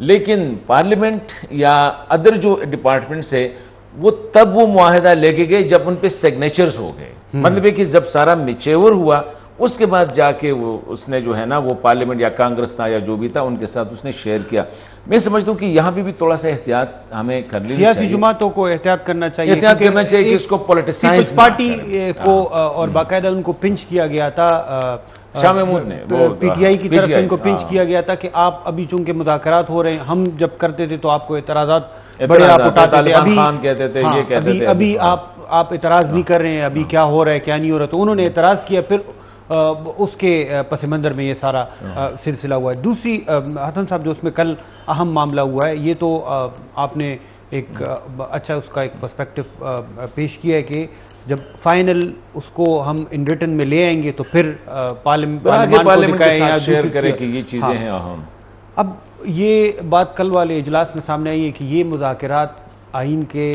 لیکن پارلیمنٹ یا ادر جو ڈپارٹمنٹس ہے وہ تب وہ معاہدہ لے کے گئے جب ان پہ سگنیچرز ہو گئے. مطلب ہے کہ جب سارا میچیور ہوا اس کے بعد جا کے وہ اس نے جو ہے نا وہ پارلیمنٹ یا کانگریس تھا یا جو بھی تھا ان کے ساتھ اس نے شیئر کیا. میں سمجھتا ہوں کہ یہاں بھی تھوڑا سا احتیاط ہمیں کرنی چاہیے. سیاسی جماعتوں کو احتیاط کرنا چاہیے کہ اس کو پولیٹیسائز پارٹی کو اور باقاعدہ ان کو پنچ کیا گیا تھا. شاہ محمود نے پی ٹی آئی کی طرف سے ان کو پنچ کیا گیا تھا کہ آپ ابھی چونکہ مذاکرات ہو رہے ہیں, ہم جب کرتے تھے تو آپ کو اعتراضات بڑے آپ اٹھاتے تھے, ابھی آپ اعتراض نہیں کر رہے ہیں, ابھی کیا ہو رہا ہے کیا نہیں ہو رہا. تو انہوں نے اعتراض کیا, پھر اس کے پس منظر میں یہ سارا سلسلہ ہوا ہے. دوسری حسن صاحب جو اس میں کل اہم معاملہ ہوا ہے, یہ تو آپ نے ایک اچھا اس کا ایک پرسپیکٹو پیش کیا ہے کہ جب فائنل اس کو ہم ان ریٹن میں لے آئیں گے تو پھر پارلیمنٹ کے ساتھ شیئر کریں کہ یہ چیزیں ہیں اہم. اب یہ بات کل والے اجلاس میں سامنے آئی ہے کہ یہ مذاکرات آئین کے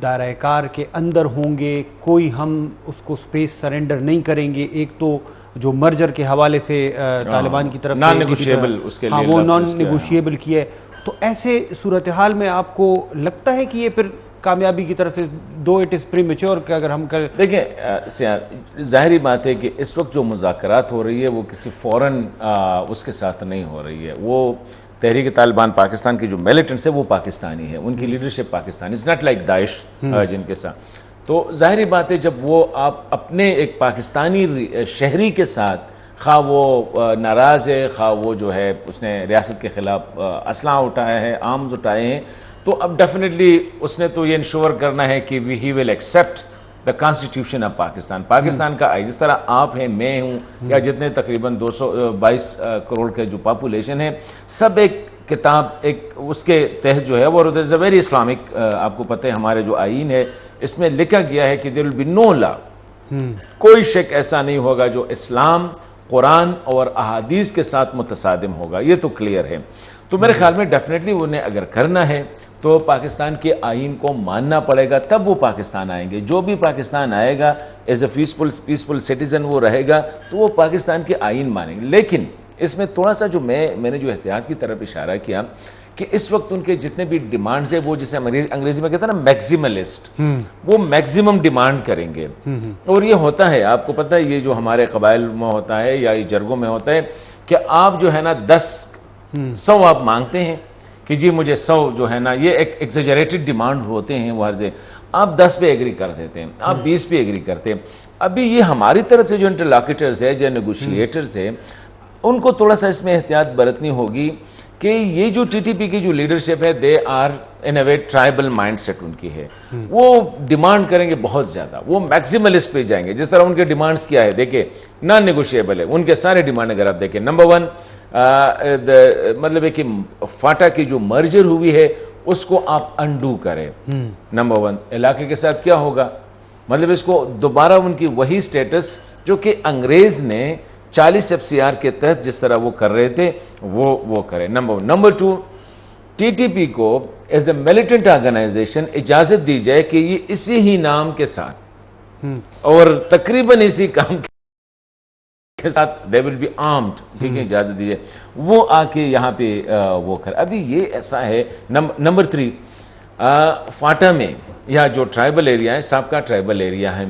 دائرہ کار کے اندر ہوں گے, کوئی ہم اس کو سپیس سرنڈر نہیں کریں گے. ایک تو جو مرجر کے حوالے سے طالبان کی طرف سے نان نیگوشیبل اس کے لیے وہ نان نیگوشیبل کیا ہے, تو ایسے صورتحال میں آپ کو لگتا ہے کہ یہ پھر کامیابی کی طرف سے دو اٹ از پری میچور کہ اگر ہم دیکھیں ظاہری بات ہے کہ اس وقت جو مذاکرات ہو رہی ہے وہ کسی فوراً اس کے ساتھ نہیں ہو رہی ہے. وہ تحریک طالبان پاکستان کی جو میلیٹنٹس ہے وہ پاکستانی ہے, ان کی leadership Pakistani, it's not like داعش جن کے ساتھ. تو ظاہری بات ہے جب وہ آپ اپنے ایک پاکستانی شہری کے ساتھ خواہ وہ ناراض ہے, خواہ وہ جو ہے اس نے ریاست کے خلاف اسلحہ اٹھایا ہے, آرمز اٹھائے ہیں, تو اب ڈیفینیٹلی اس نے تو یہ انشور کرنا ہے کہ he will accept the constitution of Pakistan. Pakistan کا آئین جس طرح آپ ہیں, میں ہوں, یا جتنے تقریباً 222 کروڑ کے جو پاپولیشن ہے, سب ایک کتاب ایک اس کے تحت جو ہے وہ از اے ویری اسلامک. آپ کو پتہ ہے ہمارے جو آئین ہے اس میں لکھا گیا ہے کہ دیر ول بی نو لا, کوئی شک ایسا نہیں ہوگا جو اسلام, قرآن اور احادیث کے ساتھ متصادم ہوگا. یہ تو کلیئر ہے. تو میرے خیال میں ڈیفینیٹلی انہیں اگر کرنا ہے تو پاکستان کے آئین کو ماننا پڑے گا, تب وہ پاکستان آئیں گے. جو بھی پاکستان آئے گا ایز اے پیسفل سٹیزن وہ رہے گا تو وہ پاکستان کے آئین مانیں گے. لیکن اس میں تھوڑا سا جو میں نے جو احتیاط کی طرف اشارہ کیا کہ اس وقت ان کے جتنے بھی ڈیمانڈز ہیں وہ جسے انگریزی میں کہتے ہیں نا میکسیملسٹ, وہ میکسیمم ڈیمانڈ کریں گے. اور یہ ہوتا ہے, آپ کو پتہ ہے یہ جو ہمارے قبائل میں ہوتا ہے یا جرگوں میں ہوتا ہے کہ آپ جو ہے نا 100 آپ مانگتے ہیں کہ جی مجھے 100 جو ہے نا, یہ ایک ایگزیجریٹڈ ڈیمانڈ ہوتے ہیں وہ ہر دن, آپ 10 پہ ایگری کر دیتے ہیں, آپ 20 پہ ایگری کرتے ہیں. ابھی یہ ہماری طرف سے جو انٹرلاکیٹرز ہے, جو نیگوشیٹرز ہے, ان کو تھوڑا سا اس میں احتیاط برتنی ہوگی کہ یہ جو ٹی ٹی پی کی جو لیڈرشپ ہے they are in a way tribal mindset ان کی ہے. وہ ڈیمانڈ کریں گے بہت زیادہ, وہ میکسیملسٹ پہ جائیں گے. جس طرح ان کے ڈیمانڈز کیا ہے دیکھیں, نان نیگوشیبل ہے ان کے سارے ڈیمانڈ. اگر آپ دیکھیں نمبر 1 مطلب ہے کہ فاٹا کی جو مرجر ہوئی ہے اس کو آپ انڈو کریں. نمبر 1 علاقے کے ساتھ کیا ہوگا, مطلب اس کو دوبارہ ان کی وہی سٹیٹس جو کہ انگریز نے 40 FCR کے تحت جس طرح وہ کر رہے تھے وہ کریں. نمبر 2 ٹی ٹی پی کو ایز اے ملیٹنٹ آرگنائزیشن اجازت دی جائے کہ یہ اسی ہی نام کے ساتھ اور تقریباً اسی کام کے ساتھ they will be armed, ٹھیک ہے, اجازت دی جائے وہ آ کے یہاں پہ وہ کر. ابھی یہ ایسا ہے. نمبر 3 فاٹا میں یا جو ٹرائبل ایریا ہے, سابقہ ٹرائبل ایریا ہے,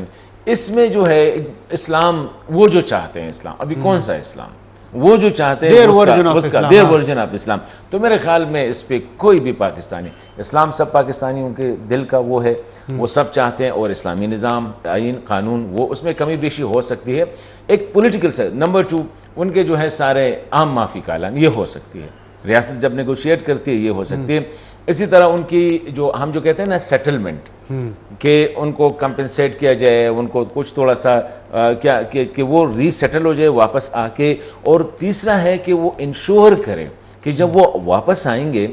اس میں جو ہے اسلام وہ جو چاہتے ہیں اسلام, ابھی کون سا اسلام, وہ جو چاہتے ہیں اس کا their version of اسلام. تو میرے خیال میں اس پہ کوئی بھی پاکستانی, اسلام سب پاکستانیوں کے دل کا وہ ہے, وہ سب چاہتے ہیں, اور اسلامی نظام, آئین, قانون, وہ اس میں کمی بیشی ہو سکتی ہے. ایک پولیٹیکل سے. نمبر 2 ان کے جو ہے سارے عام معافی کا اعلان, یہ ہو سکتی ہے. ریاست جب نیگوشیٹ کرتی ہے یہ ہو سکتی ہے. اسی طرح ان کی جو ہم جو کہتے ہیں نا سیٹلمنٹ, کہ ان کو کمپنسیٹ کیا جائے, ان کو کچھ تھوڑا سا کیا کہ وہ ری سیٹل ہو جائے واپس آ کے. اور تیسرا ہے کہ وہ انشور کرے کہ جب وہ واپس آئیں گے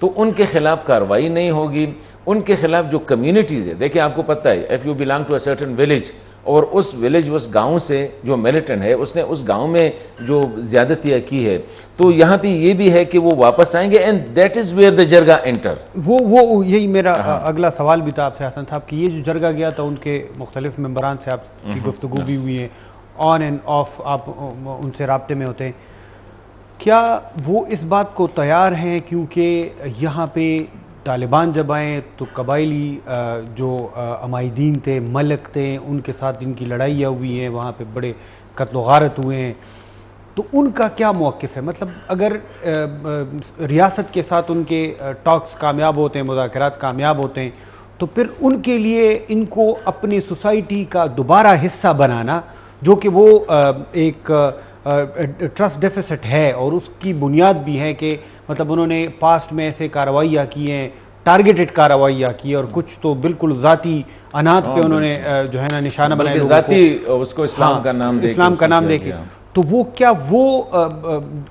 تو ان کے خلاف کارروائی نہیں ہوگی. ان کے خلاف جو کمیونٹیز ہے, دیکھیں آپ کو پتہ ہے if you belong to a certain village, اور اس ولیج اس گاؤں سے جو ملیٹنٹ ہے اس نے اس گاؤں میں جو زیادتیاں کی ہے, تو یہاں پہ یہ بھی ہے کہ وہ واپس آئیں گے and that is where the jirga enter. وہ یہی میرا اگلا سوال بھی تھا آپ سے حسن صاحب کہ یہ جو جرگہ گیا تھا ان کے مختلف ممبران سے آپ کی گفتگو بھی ہوئی ہے, آن اینڈ آف آپ ان سے رابطے میں ہوتے ہیں, کیا وہ اس بات کو تیار ہیں، کیونکہ یہاں پہ طالبان جب آئیں تو قبائلی جو عمائدین تھے، ملک تھے، ان کے ساتھ ان کی لڑائیاں ہوئی ہیں، وہاں پہ بڑے قتل و غارت ہوئے ہیں، تو ان کا کیا موقف ہے؟ مطلب اگر ریاست کے ساتھ ان کے ٹاکس کامیاب ہوتے ہیں، مذاکرات کامیاب ہوتے ہیں، تو پھر ان کے لیے ان کو اپنی سوسائٹی کا دوبارہ حصہ بنانا، جو کہ وہ ایک ٹرسٹ ڈیفیسٹ ہے، اور اس کی بنیاد بھی ہے کہ مطلب انہوں نے پاسٹ میں ایسے کارروائیاں کی ہیں، ٹارگیٹڈ کارروائیاں کی، اور کچھ تو بالکل ذاتی انات پہ انہوں نے جو ہے نا نشانہ بنائے لوگوں کو، ذاتی اس کو اسلام کا نام دے کے، اسلام کا نام دے کے. تو وہ کیا وہ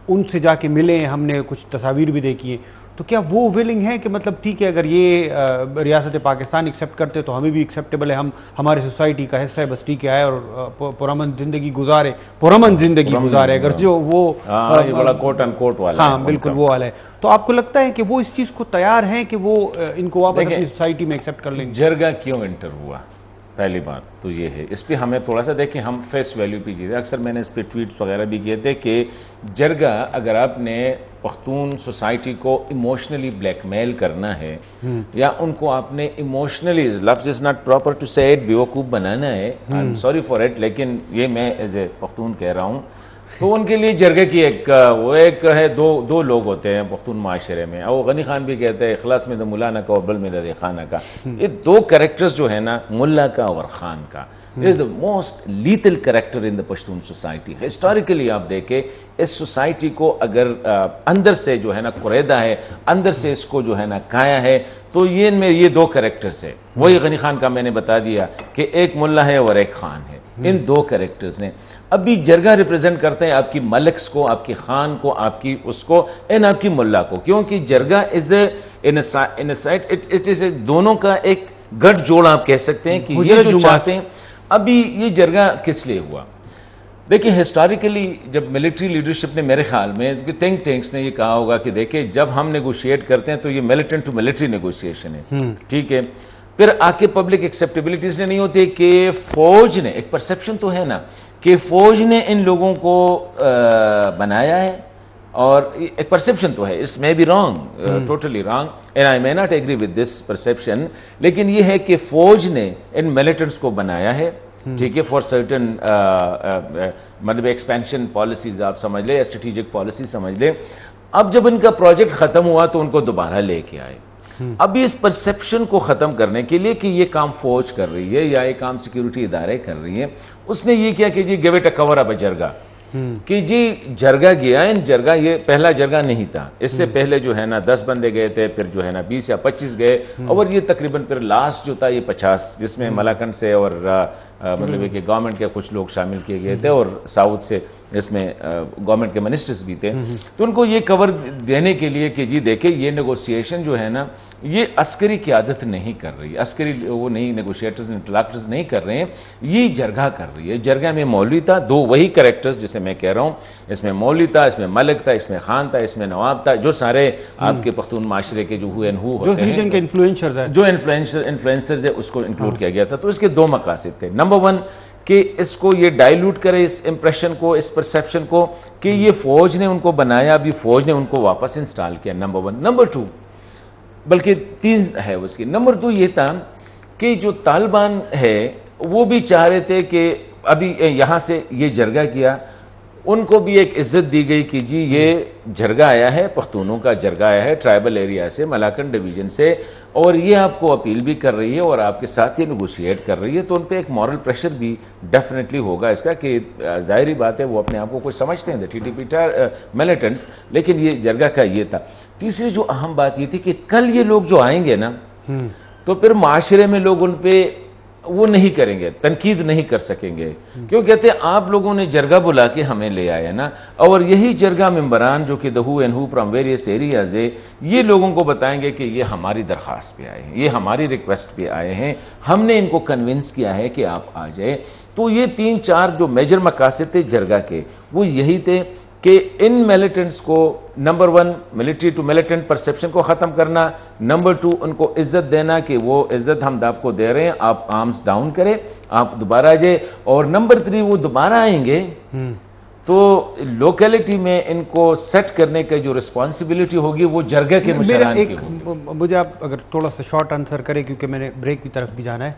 ان سے جا کے ملے ہیں، ہم نے کچھ تصاویر بھی دیکھی ہیں، تو کیا وہ ولنگ ہے کہ مطلب ٹھیک ہے اگر یہ ریاست پاکستان ایکسیپٹ کرتے تو ہمیں بھی ایکسیپٹیبل ہے، ہم ہماری سوسائٹی کا حصہ ہے، بس ٹھیک ہے اور پرامن زندگی گزارے، اگر جو وہ یہ بڑا کوٹ ان کوٹ والا، ہاں بالکل وہ والا ہے. تو آپ کو لگتا ہے کہ وہ اس چیز کو تیار ہیں کہ وہ ان کو واپس اپنی سوسائٹی میں ایکسیپٹ کر لیں گے؟ جرگہ کیوں انٹر ہوا؟ پہلی بات تو یہ ہے، اس پہ ہمیں تھوڑا سا دیکھیں، ہم فیس ویلیو پہ جیتے. اکثر میں نے اس پہ ٹویٹس وغیرہ بھی کیے تھے کہ جرگہ اگر آپ نے پختون سوسائٹی کو ایموشنلی بلیک میل کرنا ہے، یا ان کو آپ نے ایموشنلی، لفظ از ناٹ پراپر ٹو سے اٹ، بیوقوف بنانا ہے، I am sorry for it, لیکن یہ میں ایز اے پختون کہہ رہا ہوں، تو ان کے لیے جرگے کی ایک ہے، دو لوگ ہوتے ہیں پختون معاشرے میں، اور غنی خان بھی کہتے ہیں اخلاص میں تو ملا نہ کا اور بل میں دے خانہ کا. یہ دو کریکٹرز جو ہیں نا، ملا کا اور خان کا، is the most lethal character in the Pashtun society. Historically آپ دیکھیں اس سوسائٹی کو اگر اندر سے جو ہے نا قریدہ ہے، اندر سے اس کو جو ہے نا کھایا ہے، تو یہ ان میں یہ دو کریکٹرز ہیں. وہی غنی خان کا میں نے بتا دیا کہ ایک ملا ہے اور ایک خان ہے، ان دو کریکٹرز نے. ابھی جرگہ ریپرزینٹ کرتے ہیں آپ کی ملکس کو، آپ کی خان کو، آپ کی اس کو، اینڈ آپ کی ملا کو، کیونکہ جرگہ از اے دونوں کا ایک گٹھ جوڑ آپ کہہ سکتے ہیں کہ یہ جو چاہتے ہیں. ابھی یہ جرگہ کس لیے ہوا؟ دیکھیں ہسٹوریکلی جب ملٹری لیڈرشپ نے، میرے خیال میں تھنک ٹینکس نے یہ کہا ہوگا کہ دیکھیں جب ہم نیگوشیٹ کرتے ہیں تو یہ ملیٹنٹ ٹو ملٹری نیگوشیشن ہے، ٹھیک ہے. پھر آ کے پبلک ایکسیپٹیبلٹیز نے نہیں ہوتی کہ فوج نے، ایک پرسیپشن تو ہے نا کہ فوج نے ان لوگوں کو بنایا ہے، اور ایک پرسیپشن تو ہے، اس میں بھی wrong, totally wrong, and I may not agree with this perception, لیکن یہ ہے کہ فوج نے ان ملیٹنٹس کو بنایا ہے، ٹھیک ہے، فار سرٹن مطلب ایکسپینشن پالیسیز آپ سمجھ لیں، اسٹریٹجک پالیسی سمجھ لیں. اب جب ان کا پروجیکٹ ختم ہوا تو ان کو دوبارہ لے کے آئے. ابھی اس پرسیپشن کو ختم کرنے کے لیے کہ یہ کام فوج کر رہی ہے یا یہ کام سیکیورٹی ادارے کر رہی ہیں، اس نے یہ کیا کہ جی گیو اٹ اے کور اپ اے جرگہ، کہ جی جرگہ گیا ہے. جرگہ یہ پہلا جرگہ نہیں تھا، اس سے پہلے جو ہے نا 10 بندے گئے تھے، پھر جو ہے نا 20 یا 25 گئے، اور یہ تقریباً پھر لاسٹ جو تھا یہ 50، جس میں ملاکنڈ سے اور مطلب ہے کہ گورنمنٹ کے کچھ لوگ شامل کیے گئے تھے، اور ساؤتھ سے اس میں گورنمنٹ کے منسٹرز بھی تھے. تو ان کو یہ کور دینے کے لیے کہ جی دیکھیں یہ نیگوسیشن جو ہے نا یہ عسکری قیادت نہیں کر رہی، عسکری وہ نہیں، نیگوشیٹرز انٹلیکٹرز نہیں کر رہے ہیں، یہ جرگہ کر رہی ہے. جرگہ میں مولوی تھا، دو وہی کریکٹرز جسے میں کہہ رہا ہوں، اس میں مولوی تھا، اس میں ملک تھا، اس میں خان تھا، اس میں نواب تھا، جو سارے آپ کے پختون معاشرے کے جو ہوئے ہیں ہوتے ہیں، جو انفلوئنسرز ہے اس کو انکلوڈ کیا گیا تھا. تو اس کے دو مقاصد تھے. نمبر 1 کہ اس کو یہ ڈائیلوٹ کرے، اس امپریشن کو، اس پرسیپشن کو کہ یہ فوج نے ان کو بنایا، ابھی فوج نے ان کو واپس انسٹال کیا. نمبر 1. نمبر 2 بلکہ 3 ہے اس کی. نمبر 2 یہ تھا کہ جو طالبان ہے وہ بھی چاہ رہے تھے کہ ابھی یہاں سے یہ جرگہ کیا، ان کو بھی ایک عزت دی گئی کہ جی یہ جرگہ آیا ہے، پختونوں کا جرگہ آیا ہے ٹرائبل ایریا سے، ملاکنڈ ڈویژن سے، اور یہ آپ کو اپیل بھی کر رہی ہے اور آپ کے ساتھ یہ نیگوشیٹ کر رہی ہے. تو ان پہ ایک مورل پریشر بھی ڈیفینیٹلی ہوگا اس کا، کہ ظاہری بات ہے وہ اپنے آپ کو کچھ سمجھتے ہیں ٹی ٹی پی ملیٹنٹس، لیکن یہ جرگہ کا یہ تھا. تیسری جو اہم بات یہ تھی کہ کل یہ لوگ جو آئیں گے نا تو پھر معاشرے میں لوگ ان پہ وہ نہیں کریں گے، تنقید نہیں کر سکیں گے، کیوں کہتے ہیں آپ لوگوں نے جرگہ بلا کے ہمیں لے آیا نا، اور یہی جرگہ ممبران جو کہ دہو and who from various areas ہے، یہ لوگوں کو بتائیں گے کہ یہ ہماری درخواست پہ آئے ہیں، یہ ہماری ریکویسٹ پہ آئے ہیں، ہم نے ان کو کنونس کیا ہے کہ آپ آ جائیں. تو یہ 3-4 جو میجر مقاصد تھے جرگہ کے، وہ یہی تھے کہ ان ملیٹنٹس کو number 1 military to militant perception کو ختم کرنا، نمبر 2 ان کو عزت دینا کہ وہ عزت ہم آپ کو دے رہے ہیں، آپ آرمز ڈاؤن کریں، آپ دوبارہ آ جائیں، اور نمبر 3 وہ دوبارہ آئیں گے تو لوکیلٹی میں ان کو سیٹ کرنے کا جو رسپانسبلٹی ہوگی وہ جرگہ کے مشران کی ہوگی. مجھے آپ اگر تھوڑا سا شارٹ آنسر کریں کیونکہ میں نے بریک کی طرف بھی جانا ہے,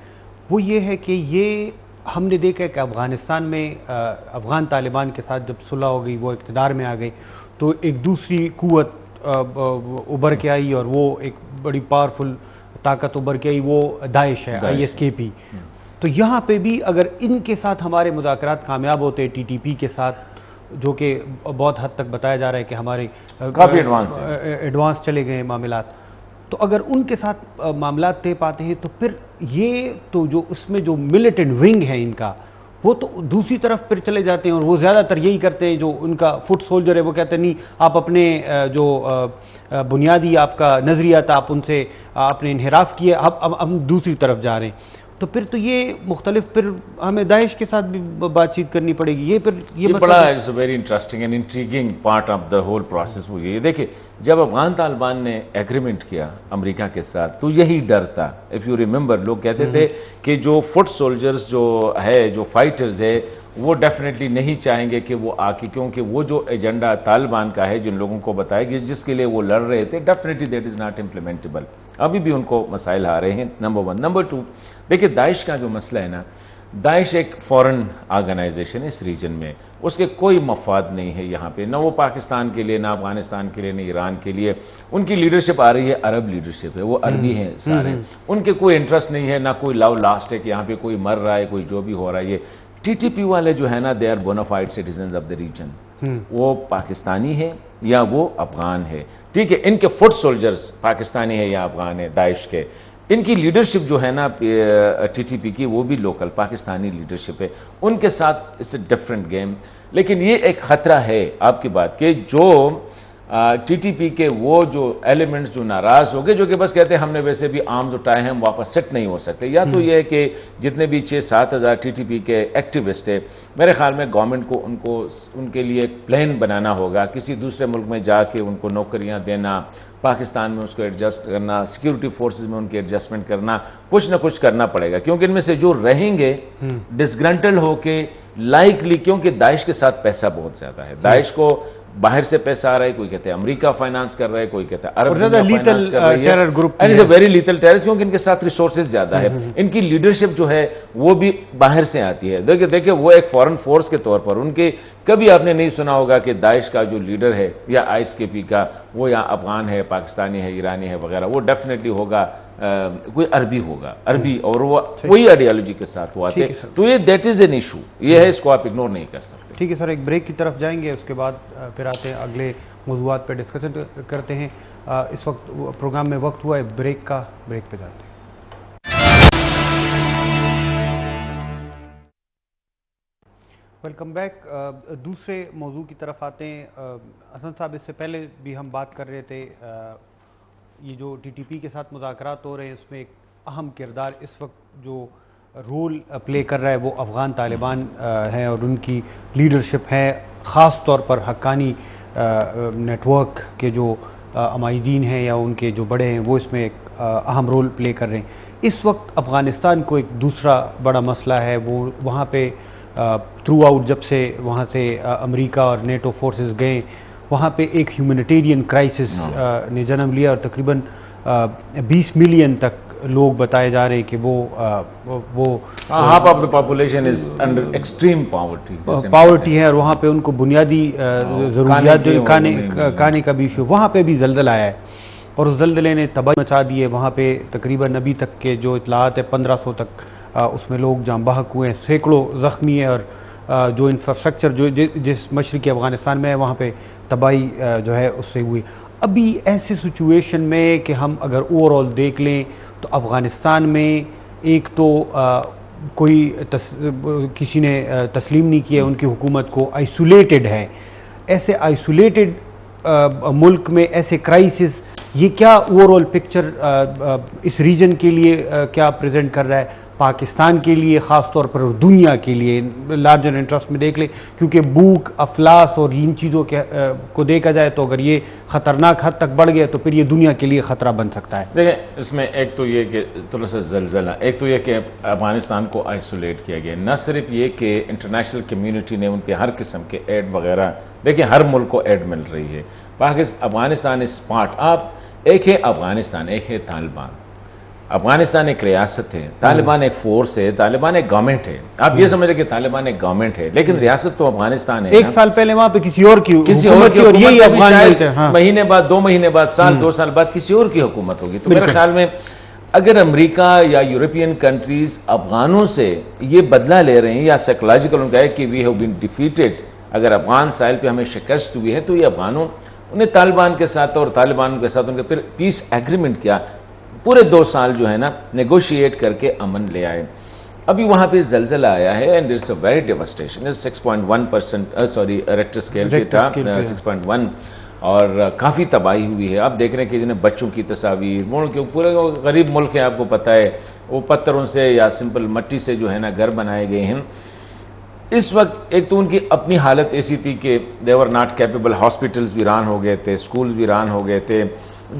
وہ یہ ہے کہ یہ ہم نے دیکھا ہے کہ افغانستان میں افغان طالبان کے ساتھ جب صلح ہو گئی, وہ اقتدار میں آ گئی, تو ایک دوسری قوت ابھر کے آئی اور وہ ایک بڑی پاورفل طاقت ابھر کے آئی, وہ داعش ہے, ISKP. تو یہاں پہ بھی اگر ان کے ساتھ ہمارے مذاکرات کامیاب ہوتے TTP کے ساتھ, جو کہ بہت حد تک بتایا جا رہا ہے کہ ہمارے کافی ایڈوانس چلے گئے ہیں معاملات, تو اگر ان کے ساتھ معاملات طے پاتے ہیں تو پھر یہ تو جو اس میں جو ملیٹنٹ ونگ ہے ان کا, وہ تو دوسری طرف پھر چلے جاتے ہیں, اور وہ زیادہ تر یہی کرتے ہیں, جو ان کا فٹ سولجر ہے وہ کہتے ہیں نہیں آپ اپنے جو بنیادی آپ کا نظریہ تھا آپ ان سے آپ نے انحراف کیا, ہم دوسری طرف جا رہے ہیں. تو پھر تو یہ مختلف, پھر ہمیں داعش کے ساتھ بھی بات چیت کرنی پڑے گی. یہ پھر یہ بڑا it's a very interesting and intriguing part of the whole process. وہ یہ دیکھیں جب افغان طالبان نے ایگریمنٹ کیا امریکہ کے ساتھ تو یہی ڈر تھا. اف یو ریممبر لوگ کہتے تھے کہ جو فٹ سولجرز جو ہے, جو فائٹرز ہے, وہ ڈیفینیٹلی نہیں چاہیں گے کہ وہ آ کے, کیونکہ وہ جو ایجنڈا طالبان کا ہے جن لوگوں کو بتایا کہ جس کے لیے وہ لڑ رہے تھے, definitely that is not implementable. ابھی بھی ان کو مسائل آ رہے ہیں, نمبر 1. نمبر 2, دیکھیں داعش کا جو مسئلہ ہے نا, داعش ایک فورن آرگنائزیشن ہے اس ریجن میں, اس کے کوئی مفاد نہیں ہے یہاں پہ, نہ وہ پاکستان کے لیے, نہ افغانستان کے لیے, نہ ایران کے لیے. ان کی لیڈرشپ آ رہی ہے عرب لیڈرشپ ہے, وہ عربی ہیں سارے, ان کے کوئی انٹرسٹ نہیں ہے, نہ کوئی لو لاسٹ ہے کہ یہاں پہ کوئی مر رہا ہے, کوئی جو بھی ہو رہا ہے. یہ TTP والے جو ہے نا, they are bonafide citizens of the region, وہ پاکستانی ہے یا وہ افغان ہے, ٹھیک ہے. ان کے فٹ سولجرز پاکستانی ہے یا افغان ہے داعش کے, ان کی لیڈرشپ جو ہے نا TTP کی, وہ بھی لوکل پاکستانی لیڈرشپ ہے. ان کے ساتھ اٹس اے ڈفرینٹ گیم. لیکن یہ ایک خطرہ ہے آپ کی بات کہ جو TTP کے وہ جو ایلیمنٹس جو ناراض ہو گئے, جو کہ بس کہتے ہیں ہم نے ویسے بھی آرمز اٹھائے ہیں, ہم واپس سیٹ نہیں ہو سکتے. یا تو یہ ہے کہ جتنے بھی 6-7 ہزار TTP کے ایکٹیوسٹ ہیں, میرے خیال میں گورنمنٹ کو ان کے لیے ایک پلان بنانا ہوگا, کسی دوسرے ملک میں جا کے ان کو نوکریاں دینا, پاکستان میں اس کو ایڈجسٹ کرنا, سیکیورٹی فورسز میں ان کی ایڈجسٹمنٹ کرنا, کچھ نہ کچھ کرنا پڑے گا. کیونکہ ان میں سے جو رہیں گے ڈسگرنٹل ہو کے لائکلی, کیونکہ داعش کے ساتھ پیسہ بہت زیادہ ہے, داعش کو باہر سے پیسہ آ رہا ہے, کوئی کہتے ہیں امریکہ فائنانس کر رہا ہے, کوئی کہتا ہے عرب فائنانس کر رہی ہے, and it's a very little terrorist, کیونکہ ان کے ساتھ ریسورسز زیادہ ہے. ان کی لیڈرشپ جو ہے وہ بھی باہر سے آتی ہے. دیکھیں وہ ایک فورن فورس کے طور پر, ان کے کبھی آپ نے نہیں سنا ہوگا کہ داعش کا جو لیڈر ہے یا ISKP کا وہ یا افغان ہے, پاکستانی ہے, ایرانی ہے وغیرہ, وہ ڈیفینیٹلی ہوگا کوئی عربی ہوگا, عربی, اور وہ وہی آئیڈیالوجی کے ساتھ وہ آتے. تو یہ دیٹ از این ایشو, یہ ہے, اس کو آپ اگنور نہیں کر سکتے. ٹھیک ہے سر, ایک بریک کی طرف جائیں گے, اس کے بعد پھر آتے ہیں اگلے موضوعات پہ ڈسکشن کرتے ہیں. اس وقت پروگرام میں وقت ہوا ہے بریک کا, بریک پہ جاتے ہیں. Welcome back. دوسرے موضوع کی طرف آتے ہیں. حسن صاحب, اس سے پہلے بھی ہم بات کر رہے تھے, یہ جو TTP کے ساتھ مذاکرات ہو رہے ہیں, اس میں ایک اہم کردار اس وقت جو رول پلے کر رہا ہے وہ افغان طالبان ہے, اور ان کی لیڈرشپ ہے, خاص طور پر حقانی نیٹ ورک کے جو عمائدین ہیں یا ان کے جو بڑے ہیں, وہ اس میں ایک اہم رول پلے کر رہے ہیں. اس وقت افغانستان کو ایک دوسرا بڑا مسئلہ ہے, وہ وہاں پہ تھرو آؤٹ جب سے وہاں سے امریکہ اور نیٹو فورسز گئے, وہاں پہ ایک ہیومینیٹیرین کرائسس نے جنم لیا, اور تقریباً 20 ملین تک لوگ بتائے جا رہے ہیں کہ وہ half of the population is under extreme poverty ہے, اور وہاں پہ ان کو بنیادی ضروریات جو کھانے کا بھی ایشو, وہاں پہ بھی زلزلہ آیا ہے, اور اس زلزلے نے تباہی مچا دی ہے. وہاں پہ تقریباً ابھی تک کے جو اطلاعات ہیں 1500 تک اس میں لوگ جاں بحق ہوئے ہیں, سینکڑوں زخمی ہیں, اور جو انفراسٹرکچر جو جس مشرقی افغانستان میں ہے وہاں پہ تباہی جو ہے اس سے ہوئی. ابھی ایسے سچویشن میں کہ ہم اگر اوور آل دیکھ لیں تو افغانستان میں ایک تو کوئی کسی نے تسلیم نہیں کیا ان کی حکومت کو, آئسولیٹڈ ہے. ایسے آئسولیٹڈ ملک میں ایسے کرائسس, یہ کیا اوور آل پکچر اس ریجن کے لیے کیا پریزنٹ کر رہا ہے؟ پاکستان کے لیے خاص طور پر اور دنیا کے لیے لارجر انٹرسٹ میں دیکھ لیں، کیونکہ بھوک، افلاس اور ان چیزوں کو دیکھا جائے تو اگر یہ خطرناک حد تک بڑھ گیا تو پھر یہ دنیا کے لیے خطرہ بن سکتا ہے. دیکھیں اس میں ایک تو یہ کہ تھوڑا سا زلزلہ، ایک تو یہ کہ افغانستان کو آئسولیٹ کیا گیا، نہ صرف یہ کہ انٹرنیشنل کمیونٹی نے ان پہ ہر قسم کے ایڈ وغیرہ، دیکھیں ہر ملک کو ایڈ مل رہی ہے. افغانستان از پارٹ، آپ ایک ہے افغانستان، ایک ہے طالبان. افغانستان ایک ریاست ہے، طالبان ایک فورس ہے، طالبان ایک گورنمنٹ ہے. آپ یہ سمجھ رہے کہ طالبان ایک گورنمنٹ ہے لیکن ریاست تو افغانستان ہے. 1 سال پہلے وہاں پہ کسی اور کی کسی اور کی حکومت، مہینے بعد 2 مہینے بعد سال 2 سال بعد کسی اور کی حکومت ہوگی. تو میرے خیال میں اگر امریکہ یا یورپین کنٹریز افغانوں سے یہ بدلہ لے رہے ہیں یا سائیکولوجیکل ان کا ہے کہ وی ہیو بین ڈیفیٹڈ، اگر افغان ساحل پہ ہمیں شکست ہوئی ہے تو یہ افغانوں انہیں طالبان کے ساتھ اور طالبان کے ساتھ ان کے پھر پیس ایگریمنٹ کیا، پورے 2 سال جو ہے نا نیگوشیٹ کر کے امن لے آئے. ابھی وہاں پہ زلزلہ آیا ہے and it's a very devastation, 6.1% Richter scale پہ تھا 6.1 اور کافی تباہی ہوئی ہے. آپ دیکھ رہے ہیں کہ جنہیں بچوں کی تصاویر، ملک پورے غریب ملک ہے آپ کو پتہ ہے، وہ پتھروں سے یا سمپل مٹی سے جو ہے نا گھر بنائے گئے ہیں. اس وقت ایک تو ان کی اپنی حالت ایسی تھی کہ دے ور ناٹ کیپیبل، ہاسپٹلز ویران ہو گئے تھے، سکولز ویران ہو گئے تھے،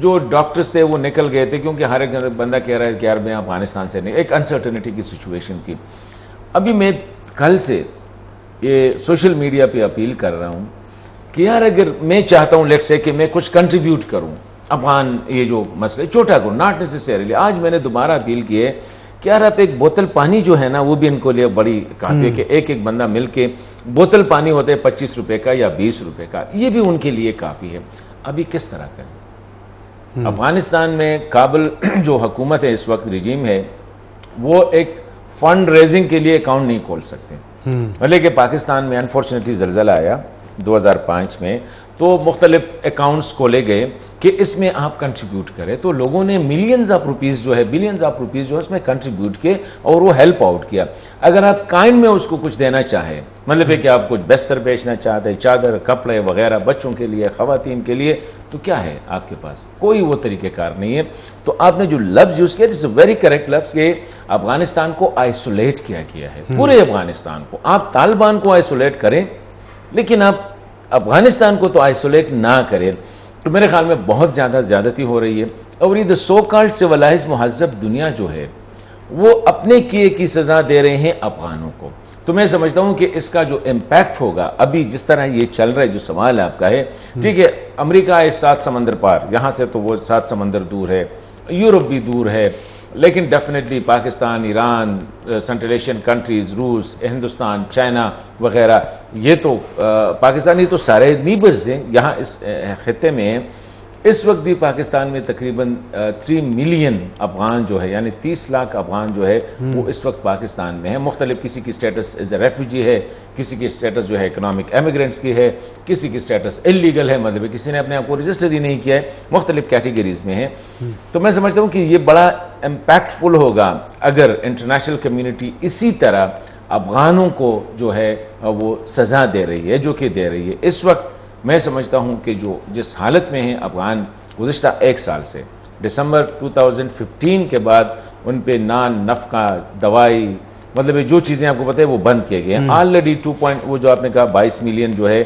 جو ڈاکٹرز تھے وہ نکل گئے تھے کیونکہ ہر ایک بندہ کہہ رہا ہے کہ یار میں افغانستان سے نہیں، ایک انسرٹنٹی کی سچویشن تھی. ابھی میں کل سے یہ سوشل میڈیا پہ اپیل کر رہا ہوں کہ یار اگر میں چاہتا ہوں لیٹس سے کہ میں کچھ کنٹریبیوٹ کروں افغان یہ جو مسئلہ چھوٹا کروں، ناٹ نیسیسریلی. آج میں نے دوبارہ اپیل کی ہے کہ یار آپ ایک بوتل پانی جو ہے نا وہ بھی ان کو لیے بڑی کافی ہے کہ ایک بندہ مل کے بوتل پانی ہوتا ہے 25 روپے کا یا 20 روپے کا، یہ بھی ان کے لیے کافی ہے. ابھی کس طرح کریں؟ افغانستان میں کابل جو حکومت ہے اس وقت رجیم ہے وہ ایک فنڈ ریزنگ کے لیے اکاؤنٹ نہیں کھول سکتے. بھلے کہ پاکستان میں انفارچونیٹلی زلزلہ آیا 2005 میں تو مختلف اکاؤنٹس کھولے گئے کہ اس میں آپ کنٹریبیوٹ کریں، تو لوگوں نے ملینز آف روپیز جو ہے بلینز آف روپیز جو ہے اس میں کنٹریبیوٹ کیے اور وہ ہیلپ آؤٹ کیا. اگر آپ کائنڈ میں اس کو کچھ دینا چاہیں، مطلب ہے کہ آپ کچھ بستر بیچنا چاہتے ہیں، چادر، کپڑے وغیرہ بچوں کے لیے، خواتین کے لیے، تو کیا ہے آپ کے پاس؟ کوئی وہ طریقہ کار نہیں ہے. تو آپ نے جو لفظ یوز کیا اٹس اے ویری کریکٹ لفظ کہ افغانستان کو آئسولیٹ کیا گیا ہے، پورے افغانستان کو. آپ طالبان کو آئسولیٹ کریں لیکن آپ افغانستان کو تو آئسولیٹ نہ کریں. تو میرے خیال میں بہت زیادہ زیادتی ہو رہی ہے اور یہ سو کالڈ سویلائز مہذب دنیا جو ہے وہ اپنے کیے کی سزا دے رہے ہیں افغانوں کو. تو میں سمجھتا ہوں کہ اس کا جو امپیکٹ ہوگا ابھی جس طرح یہ چل رہا ہے، جو سوال آپ کا ہے، ٹھیک ہے امریکہ ہے 7 سمندر پار، یہاں سے تو وہ 7 سمندر دور ہے، یورپ بھی دور ہے، لیکن definitely Pakistan, Iran, central Asian countries, روس، ہندوستان، چائنا وغیرہ، یہ تو پاکستانی تو سارے نیبرز ہیں یہاں اس خطے میں ہیں. اس وقت بھی پاکستان میں تقریباً 3 ملین افغان جو ہے یعنی 30 لاکھ افغان جو ہے وہ اس وقت پاکستان میں ہے. مختلف کسی کی سٹیٹس ایز اے ریفیوجی ہے، کسی کی سٹیٹس جو ہے اکنامک ایمیگرینٹس کی ہے، کسی کی سٹیٹس انلیگل ہے، مطلب کسی نے اپنے آپ کو رجسٹر ہی نہیں کیا ہے، مختلف کیٹیگریز میں ہے. تو میں سمجھتا ہوں کہ یہ بڑا امپیکٹ فل ہوگا اگر انٹرنیشنل کمیونٹی اسی طرح افغانوں کو جو ہے وہ سزا دے رہی ہے جو کہ دے رہی ہے. اس وقت میں سمجھتا ہوں کہ جو جس حالت میں ہیں افغان گزشتہ 1 سال سے، دسمبر 2015 کے بعد ان پہ نان، نفقہ، دوائی، مطلب جو چیزیں آپ کو پتہ ہے وہ بند کیے گئے ہیں. آلریڈی وہ جو آپ نے کہا 22 ملین جو ہے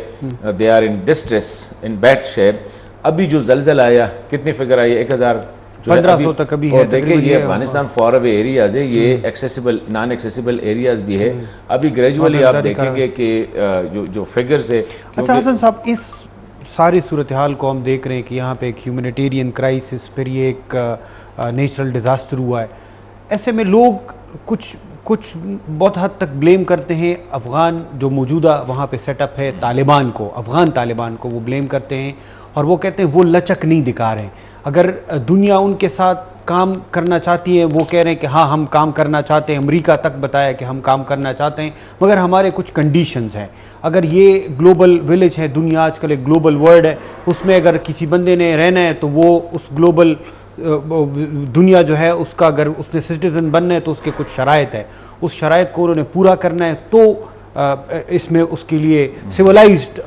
they are in distress, in bad shape. ابھی جو زلزلہ آیا کتنی فگر آئی؟ 1500 تک ابھی ہے. دیکھیں یہ افغانستان فار اوے ایریاز ہے، یہ ایکسیسیبل نان ایکسیسیبل ایریاز بھی ہے. ابھی گریجولی آپ دیکھیں گے کہ جو فگرز ہے. اچھا حسن صاحب، اس ساری صورتحال کو ہم دیکھ رہے ہیں کہ یہاں پہ ایک ہیومینیٹیرین کرائسس، پھر یہ ایک نیچرل ڈیزاسٹر ہوا ہے. ایسے میں لوگ کچھ بہت حد تک بلیم کرتے ہیں افغان جو موجودہ وہاں پہ سیٹ اپ ہے طالبان کو، افغان طالبان کو وہ بلیم کرتے ہیں اور وہ کہتے ہیں وہ لچک نہیں دکھا رہے ہیں. اگر دنیا ان کے ساتھ کام کرنا چاہتی ہے، وہ کہہ رہے ہیں کہ ہاں ہم کام کرنا چاہتے ہیں، امریکہ تک بتایا کہ ہم کام کرنا چاہتے ہیں، مگر ہمارے کچھ کنڈیشنز ہیں. اگر یہ گلوبل ولیج ہے، دنیا آج کل ایک گلوبل ورلڈ ہے، اس میں اگر کسی بندے نے رہنا ہے تو وہ اس گلوبل دنیا جو ہے اس کا اگر اس نے سٹیزن بننا ہے تو اس کے کچھ شرائط ہے، اس شرائط کو انہوں نے پورا کرنا ہے تو اس میں اس کے لیے سویلائزڈ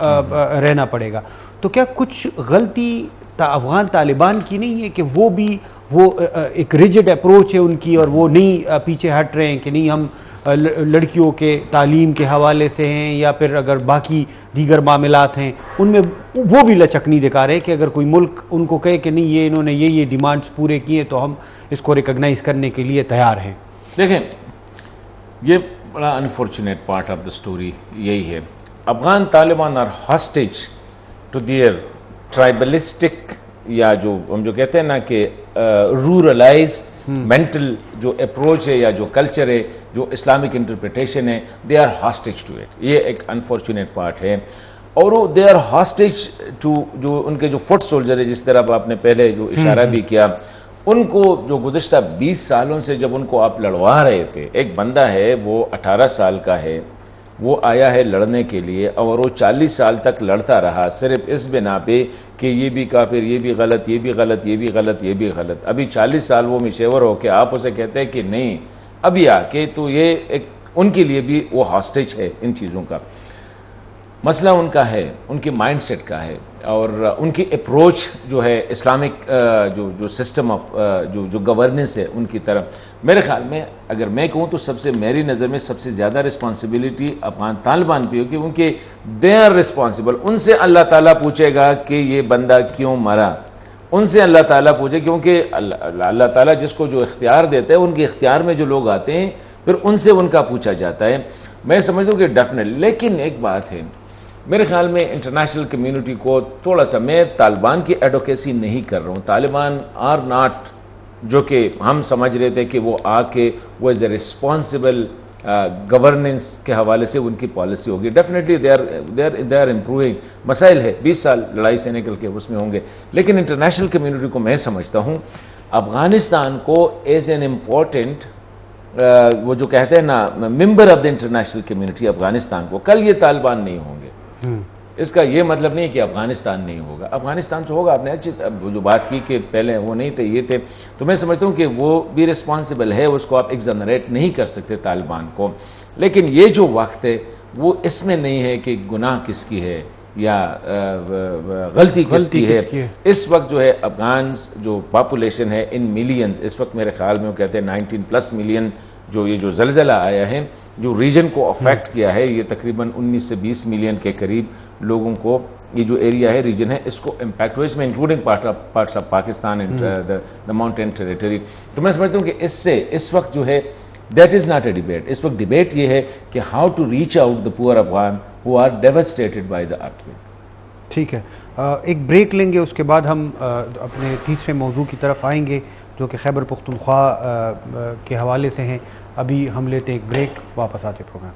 رہنا پڑے گا. تو کیا کچھ غلطی افغان طالبان کی نہیں ہے کہ وہ بھی وہ ایک ریجڈ اپروچ ہے ان کی، اور وہ نہیں پیچھے ہٹ رہے ہیں کہ نہیں ہم لڑکیوں کے تعلیم کے حوالے سے ہیں یا پھر اگر باقی دیگر معاملات ہیں ان میں وہ بھی لچک نہیں دکھا رہے کہ اگر کوئی ملک ان کو کہے کہ نہیں یہ انہوں نے یہ ڈیمانڈز پورے کیے تو ہم اس کو ریکگنائز کرنے کے لیے تیار ہیں. دیکھیں یہ بڑا unfortunate part of the story یہی ہے. Afghan Taliban are hostage to their tribalistic یا جو ہم جو کہتے ہیں نا کہ رورلائز مینٹل جو اپروچ ہے یا جو کلچر ہے جو اسلامک انٹرپریٹیشن ہے، they are hostage to it. یہ ایک انفارچونیٹ پارٹ ہے. اور وہ دے آر ہاسٹیج ٹو جو ان کے جو فٹ سولجر ہے، جس طرح آپ نے پہلے جو اشارہ بھی کیا، ان کو جو گزشتہ 20 سالوں سے جب ان کو آپ لڑوا رہے تھے. ایک بندہ ہے وہ 18 سال کا ہے، وہ آیا ہے لڑنے کے لیے اور وہ 40 سال تک لڑتا رہا صرف اس بنا پہ کہ یہ بھی کافر، یہ بھی غلط، یہ بھی غلط، یہ بھی غلط، یہ بھی غلط. ابھی 40 سال وہ میچور ہو کے آپ اسے کہتے ہیں کہ نہیں ابھی آ کے، تو یہ ایک ان کے لیے بھی وہ ہاسٹیج ہے ان چیزوں کا. مسئلہ ان کا ہے، ان کے مائنڈ سیٹ کا ہے اور ان کی اپروچ جو ہے اسلامک جو سسٹم آف جو گورننس ہے ان کی طرف. میرے خیال میں اگر میں کہوں تو سب سے میری نظر میں سب سے زیادہ رسپانسبلٹی افغان طالبان پہ ہوگی، کیونکہ دے آر رسپانسبل. ان سے اللہ تعالیٰ پوچھے گا کہ یہ بندہ کیوں مرا، ان سے اللہ تعالیٰ پوچھے، کیونکہ اللہ تعالیٰ جس کو جو اختیار دیتا ہے ان کے اختیار میں جو لوگ آتے ہیں پھر ان سے ان کا پوچھا جاتا ہے. میں سمجھتا ہوں کہ ڈیفینیٹلی. لیکن ایک بات ہے میرے خیال میں انٹرنیشنل کمیونٹی کو تھوڑا سا، میں طالبان کی ایڈوکیسی نہیں کر رہا ہوں. طالبان آر ناٹ جو کہ ہم سمجھ رہے تھے کہ وہ آ کے وہ ایز اے رسپانسبل گورننس کے حوالے سے ان کی پالیسی ہوگی. Definitely they are improving. مسائل ہے، 20 سال لڑائی سے نکل کے اس میں ہوں گے. لیکن انٹرنیشنل کمیونٹی کو میں سمجھتا ہوں افغانستان کو ایز این امپورٹنٹ وہ جو کہتے ہیں نا member of the international community Afghanistan کو. کل یہ طالبان نہیں ہوں گے، اس کا یہ مطلب نہیں کہ افغانستان نہیں ہوگا. افغانستان سے ہوگا. آپ نے اچھی جو بات کی کہ پہلے وہ نہیں تھے یہ تھے، تو میں سمجھتا ہوں کہ وہ بھی رسپانسبل ہے، اس کو آپ ایگزنریٹ نہیں کر سکتے طالبان کو. لیکن یہ جو وقت ہے وہ اس میں نہیں ہے کہ گناہ کس کی ہے یا غلطی کس کی ہے. اس وقت جو ہے افغانز جو پاپولیشن ہے ان ملینز، اس وقت میرے خیال میں وہ کہتے ہیں 19+ ملین جو یہ جو زلزلہ آیا ہے جو ریجن کو افیکٹ کیا ہے، یہ تقریباً 19 سے 20 ملین کے قریب لوگوں کو یہ جو ایریا ہے ریجن ہے اس کو امپیکٹ ہوا، اس میں including parts of Pakistan and the mountain territory. تو میں سمجھتا ہوں کہ اس سے اس وقت جو ہے that is not a debate. اس وقت ڈیبیٹ یہ ہے کہ how to reach out the poor Afghan who are devastated by the earthquake. ٹھیک ہے، ایک بریک لیں گے، اس کے بعد ہم اپنے تیسرے موضوع کی طرف آئیں گے جو کہ خیبر پختونخوا کے حوالے سے ہیں. ابھی ہم لیتے ایک بریک، واپس آتے پروگرام.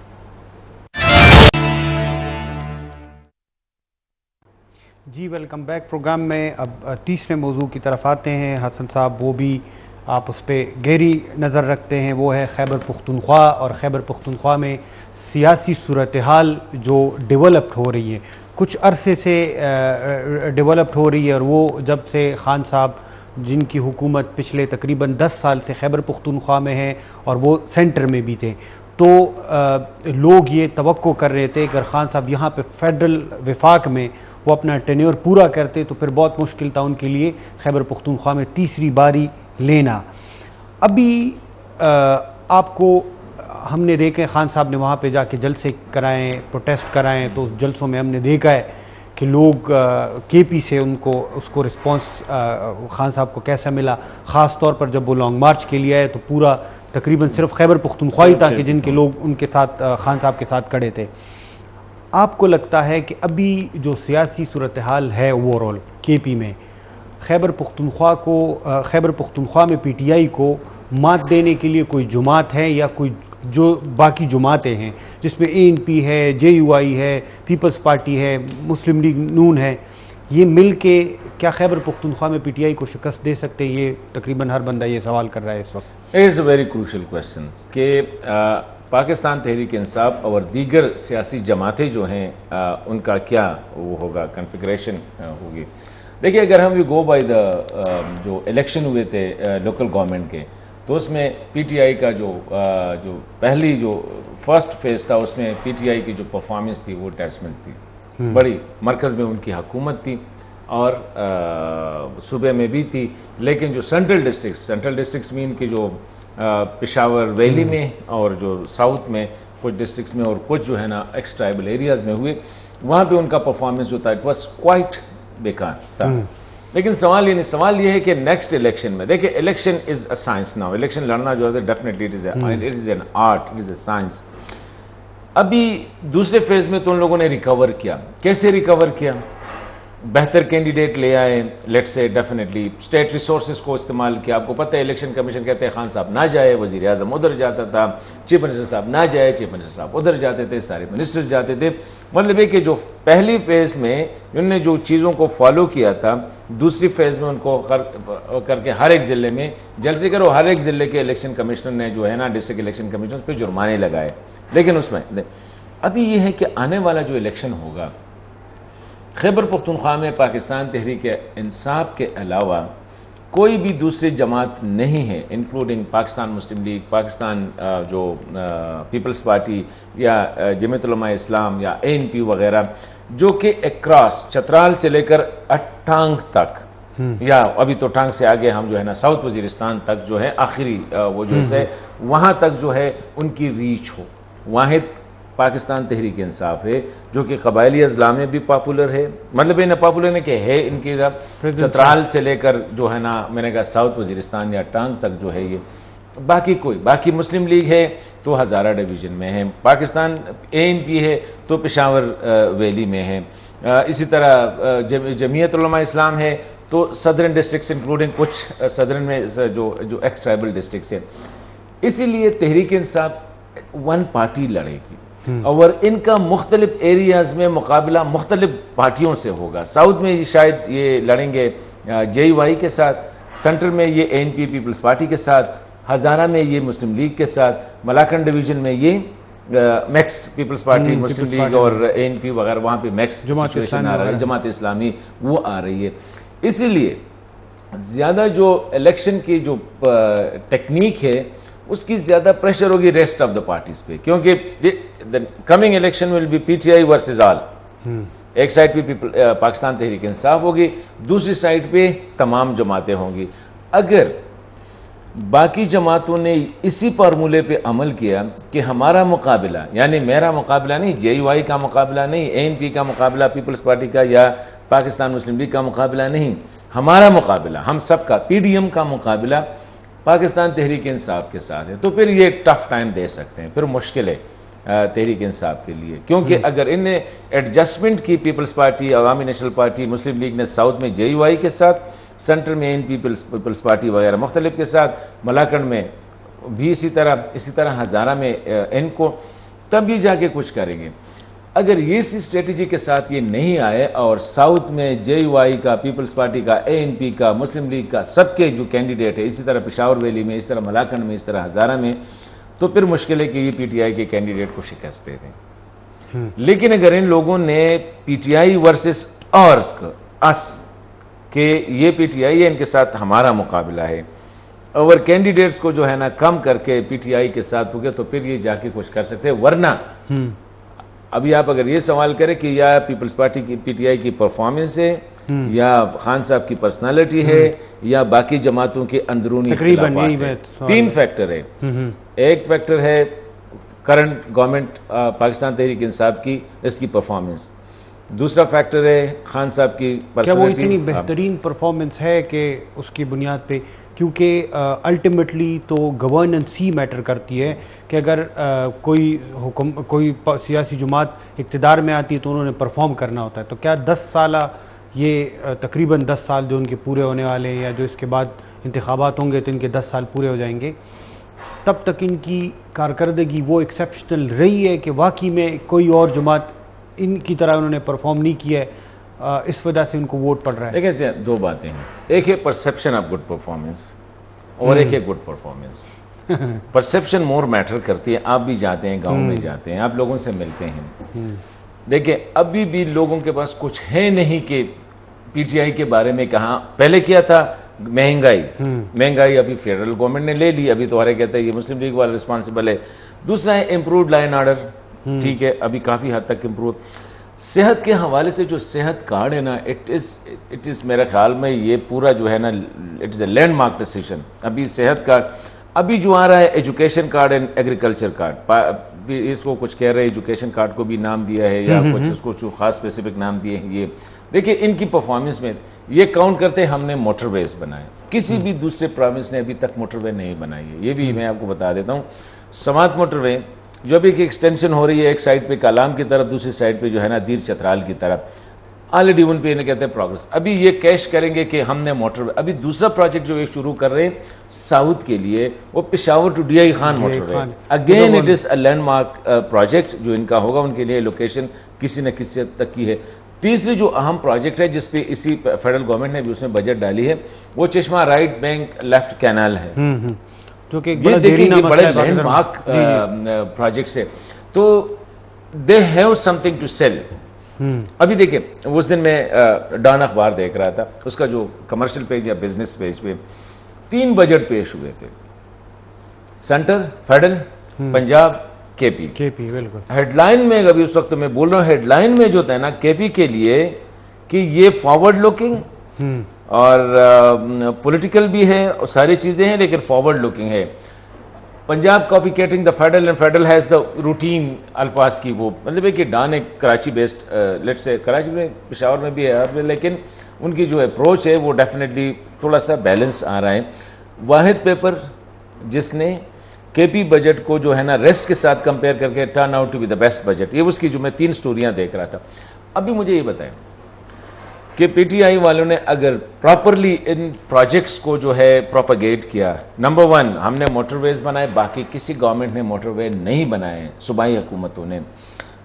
جی ویلکم بیک. پروگرام میں اب تیسرے موضوع کی طرف آتے ہیں. حسن صاحب وہ بھی آپ اس پہ گہری نظر رکھتے ہیں، وہ ہے خیبر پختونخوا اور خیبر پختونخوا میں سیاسی صورتحال جو ڈیولپڈ ہو رہی ہے، کچھ عرصے سے ڈیولپڈ ہو رہی ہے. اور وہ جب سے خان صاحب جن کی حکومت پچھلے تقریباً 10 سال سے خیبر پختونخوا میں ہے اور وہ سینٹر میں بھی تھے، تو لوگ یہ توقع کر رہے تھے کہ خان صاحب یہاں پہ فیڈرل وفاق میں وہ اپنا ٹینیور پورا کرتے تو پھر بہت مشکل تھا ان کے لیے خیبر پختونخوا میں تیسری باری لینا. ابھی آپ کو ہم نے دیکھا خان صاحب نے وہاں پہ جا کے جلسے کرائیں، پروٹیسٹ کرائیں، تو اس جلسوں میں ہم نے دیکھا ہے کہ لوگ کے پی سے ان کو اس کو رسپانس خان صاحب کو کیسا ملا، خاص طور پر جب وہ لانگ مارچ کے لیے آئے تو پورا تقریباً صرف خیبر پختونخوا ہی تھا کہ جن کے لوگ ان کے ساتھ خان صاحب کے ساتھ کھڑے تھے. آپ کو لگتا ہے کہ ابھی جو سیاسی صورتحال ہے اوور آل کے پی میں، خیبر پختونخوا میں پی ٹی آئی کو مات دینے کے لیے کوئی جماعت ہے یا کوئی جو باقی جماعتیں ہیں جس میں اے این پی ہے، جے یو آئی ہے، پیپلز پارٹی ہے، مسلم لیگ نون ہے، یہ مل کے کیا خیبر پختونخوا میں پی ٹی آئی کو شکست دے سکتے ہیں؟ یہ تقریباً ہر بندہ یہ سوال کر رہا ہے اس وقت. It is a very crucial question کہ پاکستان تحریک انصاف اور دیگر سیاسی جماعتیں جو ہیں ان کا کیا وہ ہوگا، کنفیگریشن ہوگی. دیکھیے اگر ہم گو بائی دا جو الیکشن ہوئے تھے لوکل گورنمنٹ کے، تو اس میں پی ٹی آئی کا جو پہلی جو فرسٹ فیز تھا اس میں پی ٹی آئی کی جو پرفارمنس تھی وہ ڈیسمل تھی. بڑی مرکز میں ان کی حکومت تھی، اور صوبے میں بھی تھی، لیکن جو سینٹرل ڈسٹرکٹس مین کہ جو پشاور ویلی میں اور جو ساؤتھ میں کچھ ڈسٹرکٹس میں اور کچھ جو ہے نا ایکس ٹرائبل ایریاز میں ہوئے، وہاں پہ ان کا پرفارمنس جو تھا اٹ واز کوائٹ بیکار تھا. لیکن سوال یہ ہے کہ نیکسٹ الیکشن میں دیکھیں، election is a science now. Election لڑنا جو ہے definitely it is an art, it is a science. ابھی دوسرے فیز میں تو ان لوگوں نے ریکور کیا. کیسے ریکور کیا؟ بہتر کینڈیڈیٹ لے آئے، لیٹ سے ڈیفینیٹلی اسٹیٹ ریسورسز کو استعمال کیا. آپ کو پتہ ہے الیکشن کمیشن کہتے ہیں خان صاحب نہ جائے، وزیر اعظم ادھر جاتا تھا، چیف منسٹر صاحب نہ جائے، چیف منسٹر صاحب ادھر جاتے تھے، سارے منسٹرز جاتے تھے. مطلب ہے کہ جو پہلی فیز میں انہوں نے جو چیزوں کو فالو کیا تھا، دوسری فیز میں ان کو کر کے ہر ایک ضلع میں جلسے کرو. ہر ایک ضلع کے الیکشن کمشنر نے جو ہے نا ڈسٹرکٹ الیکشن کمیشن پہ جرمانے لگائے. لیکن اس میں ابھی یہ ہے کہ آنے والا جو الیکشن ہوگا، خیبر پختونخوا میں پاکستان تحریک انصاف کے علاوہ کوئی بھی دوسری جماعت نہیں ہے، انکلوڈنگ پاکستان مسلم لیگ، پاکستان جو پیپلز پارٹی یا جمعیت علماء اسلام یا ANP وغیرہ، جو کہ اکراس چترال سے لے کر ٹانگ تک، یا ابھی تو ٹانگ سے آگے ہم جو ہے نا ساؤتھ وزیرستان تک جو ہے آخری وہ جو ہے وہاں تک جو ہے ان کی ریچ ہو. واحد پاکستان تحریک انصاف ہے جو کہ قبائلی اضلاع میں بھی پاپولر ہے. مطلب یہ نہ پاپولر نہیں کہ ہے ان کی چترال سے لے کر جو ہے نا میں نے کہا ساؤتھ وزیرستان یا ٹانگ تک جو ہے یہ باقی مسلم لیگ ہے تو ہزارہ ڈویژن میں ہے، پاکستان ANP ہے تو پشاور ویلی میں ہے، اسی طرح جمعیت علماء اسلام ہے تو صدرن ڈسٹرکٹس انکلوڈنگ کچھ صدرن میں جو ایکس ٹرائبل ڈسٹرکٹس ہیں. اسی لیے تحریک انصاف ون پارٹی لڑے گی اور ان کا مختلف ایریاز میں مقابلہ مختلف پارٹیوں سے ہوگا. ساؤتھ میں شاید یہ لڑیں گے JUI کے ساتھ، سینٹر میں یہ ANP پیپلز پارٹی کے ساتھ، ہزارہ میں یہ مسلم لیگ کے ساتھ، ملاکنڈ ڈویژن میں یہ میکس پیپلز پارٹی مسلم لیگ اور ANP وغیرہ، وہاں پہ میکس سچویشن آ رہا ہے، جماعت اسلامی وہ آ رہی ہے. اسی لیے زیادہ جو الیکشن کی جو ٹیکنیک ہے اس کی زیادہ پریشر ہوگی ریسٹ آف دا پارٹیز پہ، کیونکہ coming election will be PTI versus all. ایک سائڈ پہ پاکستان تحریک انصاف ہوگی، دوسری سائڈ پہ تمام جماعتیں ہوں گی. اگر باقی جماعتوں نے اسی فارمولے پہ عمل کیا کہ ہمارا مقابلہ، یعنی میرا مقابلہ نہیں، JUI کا مقابلہ نہیں، ANP کا مقابلہ، پیپلز پارٹی کا یا پاکستان مسلم لیگ کا مقابلہ نہیں، ہمارا مقابلہ ہم سب کا PDM کا مقابلہ پاکستان تحریک انصاف کے ساتھ ہے، تو پھر یہ ٹف ٹائم دے سکتے ہیں، پھر مشکل ہے تحریک انصاف کے لیے. کیونکہ اگر ان نے ایڈجسٹمنٹ کی پیپلز پارٹی، عوامی نیشنل پارٹی، مسلم لیگ نے ساؤتھ میں JUI کے ساتھ، سینٹر میں ANP پیپلز پارٹی وغیرہ مختلف کے ساتھ، ملاکنڈ میں بھی اسی طرح ہزارہ میں ان کو، تب بھی جا کے کچھ کریں گے. اگر یہ سی اسٹریٹجی کے ساتھ یہ نہیں آئے اور ساؤتھ میں JUI کا، پیپلز پارٹی کا، ANP کا، مسلم لیگ کا، سب کے جو کینڈیڈیٹ ہے، اسی طرح پشاور ویلی میں، اس طرح ملاکنڈ میں، اس طرح ہزارہ میں، تو پھر مشکل ہے کہ یہ PTI کے کینڈیڈیٹ کو شکست دے دیں. لیکن اگر ان لوگوں نے PTI ورسز اس کہ یہ PTI ہے، ان کے ساتھ ہمارا مقابلہ ہے، اور کینڈیڈیٹس کو جو ہے نا کم کر کے PTI کے ساتھ ہو گیا، تو پھر یہ جا کے کچھ کر سکتے ہیں. ورنہ ابھی آپ اگر یہ سوال کریں کہ یا پیپلز پارٹی کی PTI کی پرفارمنس ہے، یا خان صاحب کی پرسنالٹی ہے، یا باقی جماعتوں کے اندرونی اختلافات ہیں، تین فیکٹر ہے. ایک فیکٹر ہے کرنٹ گورنمنٹ پاکستان تحریک انصاف کی، اس کی پرفارمنس. دوسرا فیکٹر ہے خان صاحب کی پرسنالٹی. کیا وہ اتنی بہترین پرفارمنس ہے کہ اس کی بنیاد پہ، کیونکہ الٹیمیٹلی تو گورننس ہی میٹر کرتی ہے کہ اگر کوئی سیاسی جماعت اقتدار میں آتی ہے تو انہوں نے پرفارم کرنا ہوتا ہے. تو کیا 10 سالہ یہ تقریباً 10 سال جو ان کے پورے ہونے والے ہیں، یا جو اس کے بعد انتخابات ہوں گے تو ان کے 10 سال پورے ہو جائیں گے، تب تک ان کی کارکردگی وہ ایکسیپشنل رہی ہے کہ واقعی میں کوئی اور جماعت ان کی طرح انہوں نے پرفارم نہیں کیا ہے، اس وجہ سے ان کو ووٹ پڑ رہا ہے؟ دیکھیں دو باتیں ہیں، ایک ہے پرسیپشن آف گڈ پرفارمنس اور ایک ہے گڈ پرفارمنس. پرسیپشن مور میٹر کرتی ہے. آپ بھی جاتے ہیں، گاؤں میں جاتے ہیں، آپ لوگوں سے ملتے ہیں. دیکھیں ابھی بھی لوگوں کے پاس کچھ ہے نہیں کہ PTI کے بارے میں کہاں. پہلے کیا تھا، مہنگائی ابھی فیڈرل گورنمنٹ نے لے لی، ابھی تو ہمارے کہتے ہیں یہ مسلم لیگ والا رسپانسبل ہے. دوسرا ہے امپرووڈ لا اینڈ آرڈر، ٹھیک ہے ابھی کافی حد تک امپروو. صحت کے حوالے سے جو صحت کارڈ ہے نا اٹ از میرے خیال میں یہ پورا جو ہے نا it is a landmark decision. ابھی صحت کارڈ ابھی جو آ رہا ہے education card and agriculture card, اس کو کچھ کہہ رہے ہیں ایجوکیشن کارڈ کو بھی نام دیا ہے یا کچھ اس کو خاص اسپیسیفک نام دیے ہیں. یہ دیکھیں ان کی پرفارمنس میں یہ کاؤنٹ کرتے ہم نے موٹر ویز بنائے, کسی بھی دوسرے پروونس نے ابھی تک موٹر وے نہیں بنائی ہے. یہ بھی میں آپ کو بتا دیتا ہوں. سماعت موٹر وے جو ابھی ایک ایکسٹینشن ہو رہی ہے ایک سائڈ پہ کالام کی طرف, دوسری سائڈ پہ جو ہے نا دیر چترال کی طرف, آلریڈی ان پہ انہیں کہتے ہیں پروگرس. ابھی یہ کیش کریں گے کہ ہم نے موٹر وے. ابھی دوسرا پروجیکٹ جو شروع کر رہے ہیں ساؤتھ کے لیے وہ Peshawar to D I Khan motorway. Again it is a landmark project جو ان کا ہوگا, ان کے لیے لوکیشن کسی نہ کسی حد تک کی ہے. تیسری جو اہم پروجیکٹ ہے جس پہ اسی فیڈرل گورنمنٹ نے بھی اس میں بجٹ ڈالی ہے وہ چشمہ رائٹ بینک لیفٹ کینال ہے, جو کہ یہ دیکھیں یہ بڑے لینڈ مارک پروجیکٹس ہے. تو they have something to sell. ابھی دیکھیں اس دن میں ڈان اخبار دیکھ رہا تھا, اس کا جو کمرشل پیج یا بزنس پیج پہ 3 بجٹ پیش ہوئے تھے, سینٹر, فیڈرل, پنجاب, کے پی. بالکل ہیڈ لائن میں ابھی اس وقت میں بول رہا ہوں ہیڈ لائن میں جو تھا نا کے پی کے لیے کہ یہ فارورڈ لوکنگ اور پولیٹیکل بھی ہے اور ساری چیزیں ہیں لیکن فارورڈ لوکنگ ہے. Punjab copy getting the federal and federal has the routine الفاظ کی, وہ مطلب ہے کہ ڈان ایک کراچی بیسڈ لیٹ سے کراچی میں پشاور میں بھی ہے لیکن ان کی جو اپروچ ہے وہ ڈیفینیٹلی تھوڑا سا بیلنس آ رہا ہے. واحد پیپر جس نے کے پی بجٹ کو جو ہے نا ریسٹ کے ساتھ کمپیئر کر کے turn out to be the best budget, یہ اس کی جو میں 3 سٹوریاں دیکھ رہا تھا. ابھی مجھے یہ بتائیں کہ پی ٹی آئی والوں نے اگر پراپرلی ان پروجیکٹس کو جو ہے پروپیگیٹ کیا, نمبر 1 ہم نے موٹر ویز بنائے, باقی کسی گورنمنٹ نے موٹر وے نہیں بنائے صوبائی حکومتوں نے.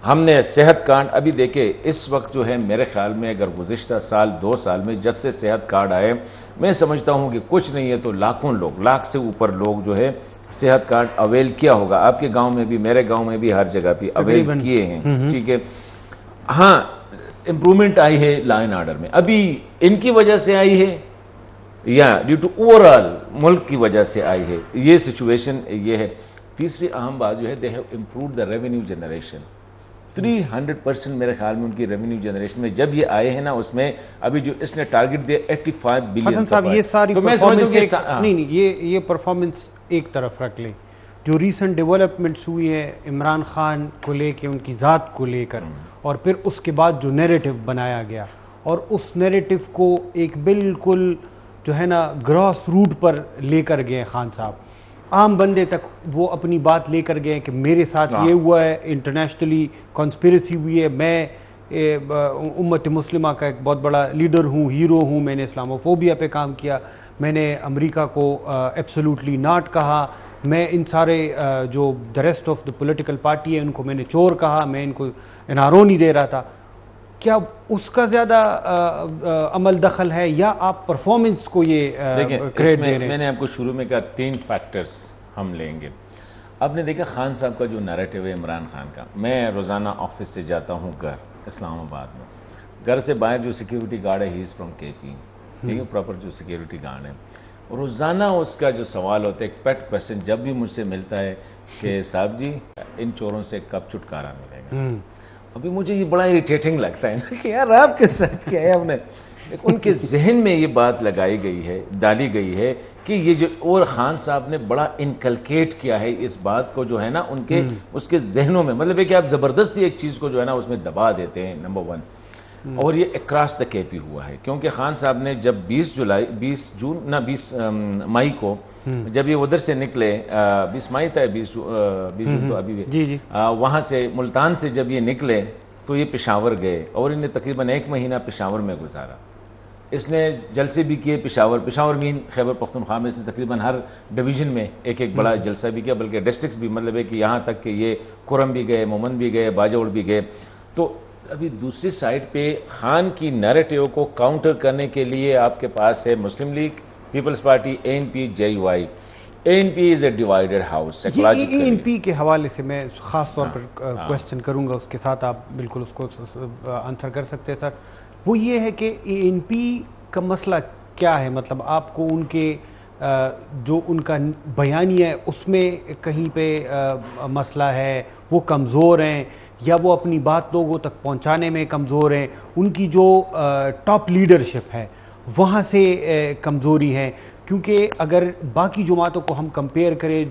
ہم نے صحت کارڈ ابھی دیکھے اس وقت جو ہے میرے خیال میں اگر گزشتہ سال 2 سال میں جب سے صحت کارڈ آئے میں سمجھتا ہوں کہ کچھ نہیں ہے تو لاکھوں لوگ, لاکھ سے اوپر لوگ جو ہے صحت کارڈ اویل کیا ہوگا. آپ کے گاؤں میں بھی, میرے گاؤں میں بھی, ہر جگہ پہ اویل کیے ہیں. ٹھیک ہے, ہاں امپرومنٹ آئی ہے لا اینڈ آرڈر میں, ابھی ان کی وجہ سے آئی ہے یا ڈیو ٹو اوور آل ملک کی وجہ سے آئی ہے, یہ سچویشن یہ ہے. تیسری اہم بات جو ہے they have improved the revenue generation 300% میرے خیال میں ان کی ریونیو جنریشن میں جب یہ آئے ہیں نا اس میں ابھی جو اس نے ٹارگٹ دیا 85 بلین. حسن صاحب یہ ساری نہیں یہ پرفارمنس ایک طرف رکھ لیں, جو ریسنٹ ڈیولپمنٹس ہوئی ہیں عمران خان کو لے کے, ان کی ذات کو لے کر, اور پھر اس کے بعد جو نیریٹو بنایا گیا اور اس نیریٹو کو ایک بالکل جو ہے نا گراس روٹ پر لے کر گئے خان صاحب, عام بندے تک وہ اپنی بات لے کر گئے کہ میرے ساتھ یہ ہوا ہے, انٹرنیشنلی کانسپیریسی ہوئی ہے, میں امت مسلمہ کا ایک بہت بڑا لیڈر ہوں, ہیرو ہوں, میں نے اسلاموفوبیا پہ کام کیا, میں نے امریکہ کو ایبسولوٹلی ناٹ کہا, میں ان سارے جو the rest of the political party ہے ان کو میں نے چور کہا, میں ان کو انارو نہیں دے رہا تھا. کیا اس کا زیادہ عمل دخل ہے یا آپ پرفارمنس کو یہ کریڈٹ دے رہے ہیں؟ میں نے آپ کو شروع میں کہا 3 فیکٹرز ہم لیں گے. آپ نے دیکھا خان صاحب کا جو نیریٹو ہے عمران خان کا, میں روزانہ آفس سے جاتا ہوں گھر اسلام آباد میں, گھر سے باہر جو سیکیورٹی گارڈ ہے ہی از فرام کے پی, ٹھیک ہے, پراپر جو سیکیورٹی گارڈ ہے. روزانہ اس کا جو سوال ہوتا ہے ایک پیٹ کویسچن جب بھی مجھ سے ملتا ہے کہ صاحب جی ان چوروں سے کب چھٹکارا ملے گا. ابھی مجھے یہ بڑا اریٹیٹنگ لگتا ہے نا کہ یار آپ کے ساتھ کیا ہے, ہم نے ان کے ذہن میں یہ بات لگائی گئی ہے, ڈالی گئی ہے کہ یہ جو, اور خان صاحب نے بڑا انکلکیٹ کیا ہے اس بات کو جو ہے نا ان کے اس کے ذہنوں میں, مطلب ہے کہ آپ زبردستی ایک چیز کو جو ہے نا اس میں دبا دیتے ہیں, نمبر 1. اور یہ اکراس دا کے پی ہوا ہے کیونکہ خان صاحب نے جب 20 مئی کو جب یہ ادھر سے نکلے, 20 مئی تھا, 20 جون تو ابھی بھی, وہاں سے ملتان سے جب یہ نکلے تو یہ پشاور گئے اور انہیں تقریباً 1 مہینہ پشاور میں گزارا. اس نے جلسے بھی کیے پشاور مین خیبر پختونخوا میں, اس نے تقریباً ہر ڈویژن میں ایک بڑا جلسہ بھی کیا, بلکہ ڈسٹرکٹس بھی, مطلب ہے کہ یہاں تک کہ یہ کرم بھی گئے, مومن بھی گئے, باجوڑ بھی گئے. تو ابھی دوسری سائڈ پہ خان کی نیریٹو کو کاؤنٹر کرنے کے لیے آپ کے پاس ہے Muslim League, Peoples Party, A N P, J U I. A N P is a divided house. A N P کے حوالے سے میں خاص طور پر کویسچن کروں گا, اس کے ساتھ آپ بالکل اس کو آنسر کر سکتے ہیں سر. وہ یہ ہے کہ اے این پی کا مسئلہ کیا ہے, مطلب آپ کو ان کے جو ان کا بیانیہ ہے اس میں کہیں پہ مسئلہ ہے، وہ کمزور ہیں، یا وہ اپنی بات لوگوں تک پہنچانے میں کمزور ہیں، ان کی جو ٹاپ لیڈرشپ ہے وہاں سے کمزوری ہے. کیونکہ اگر باقی جماعتوں کو ہم کمپیئر کریں،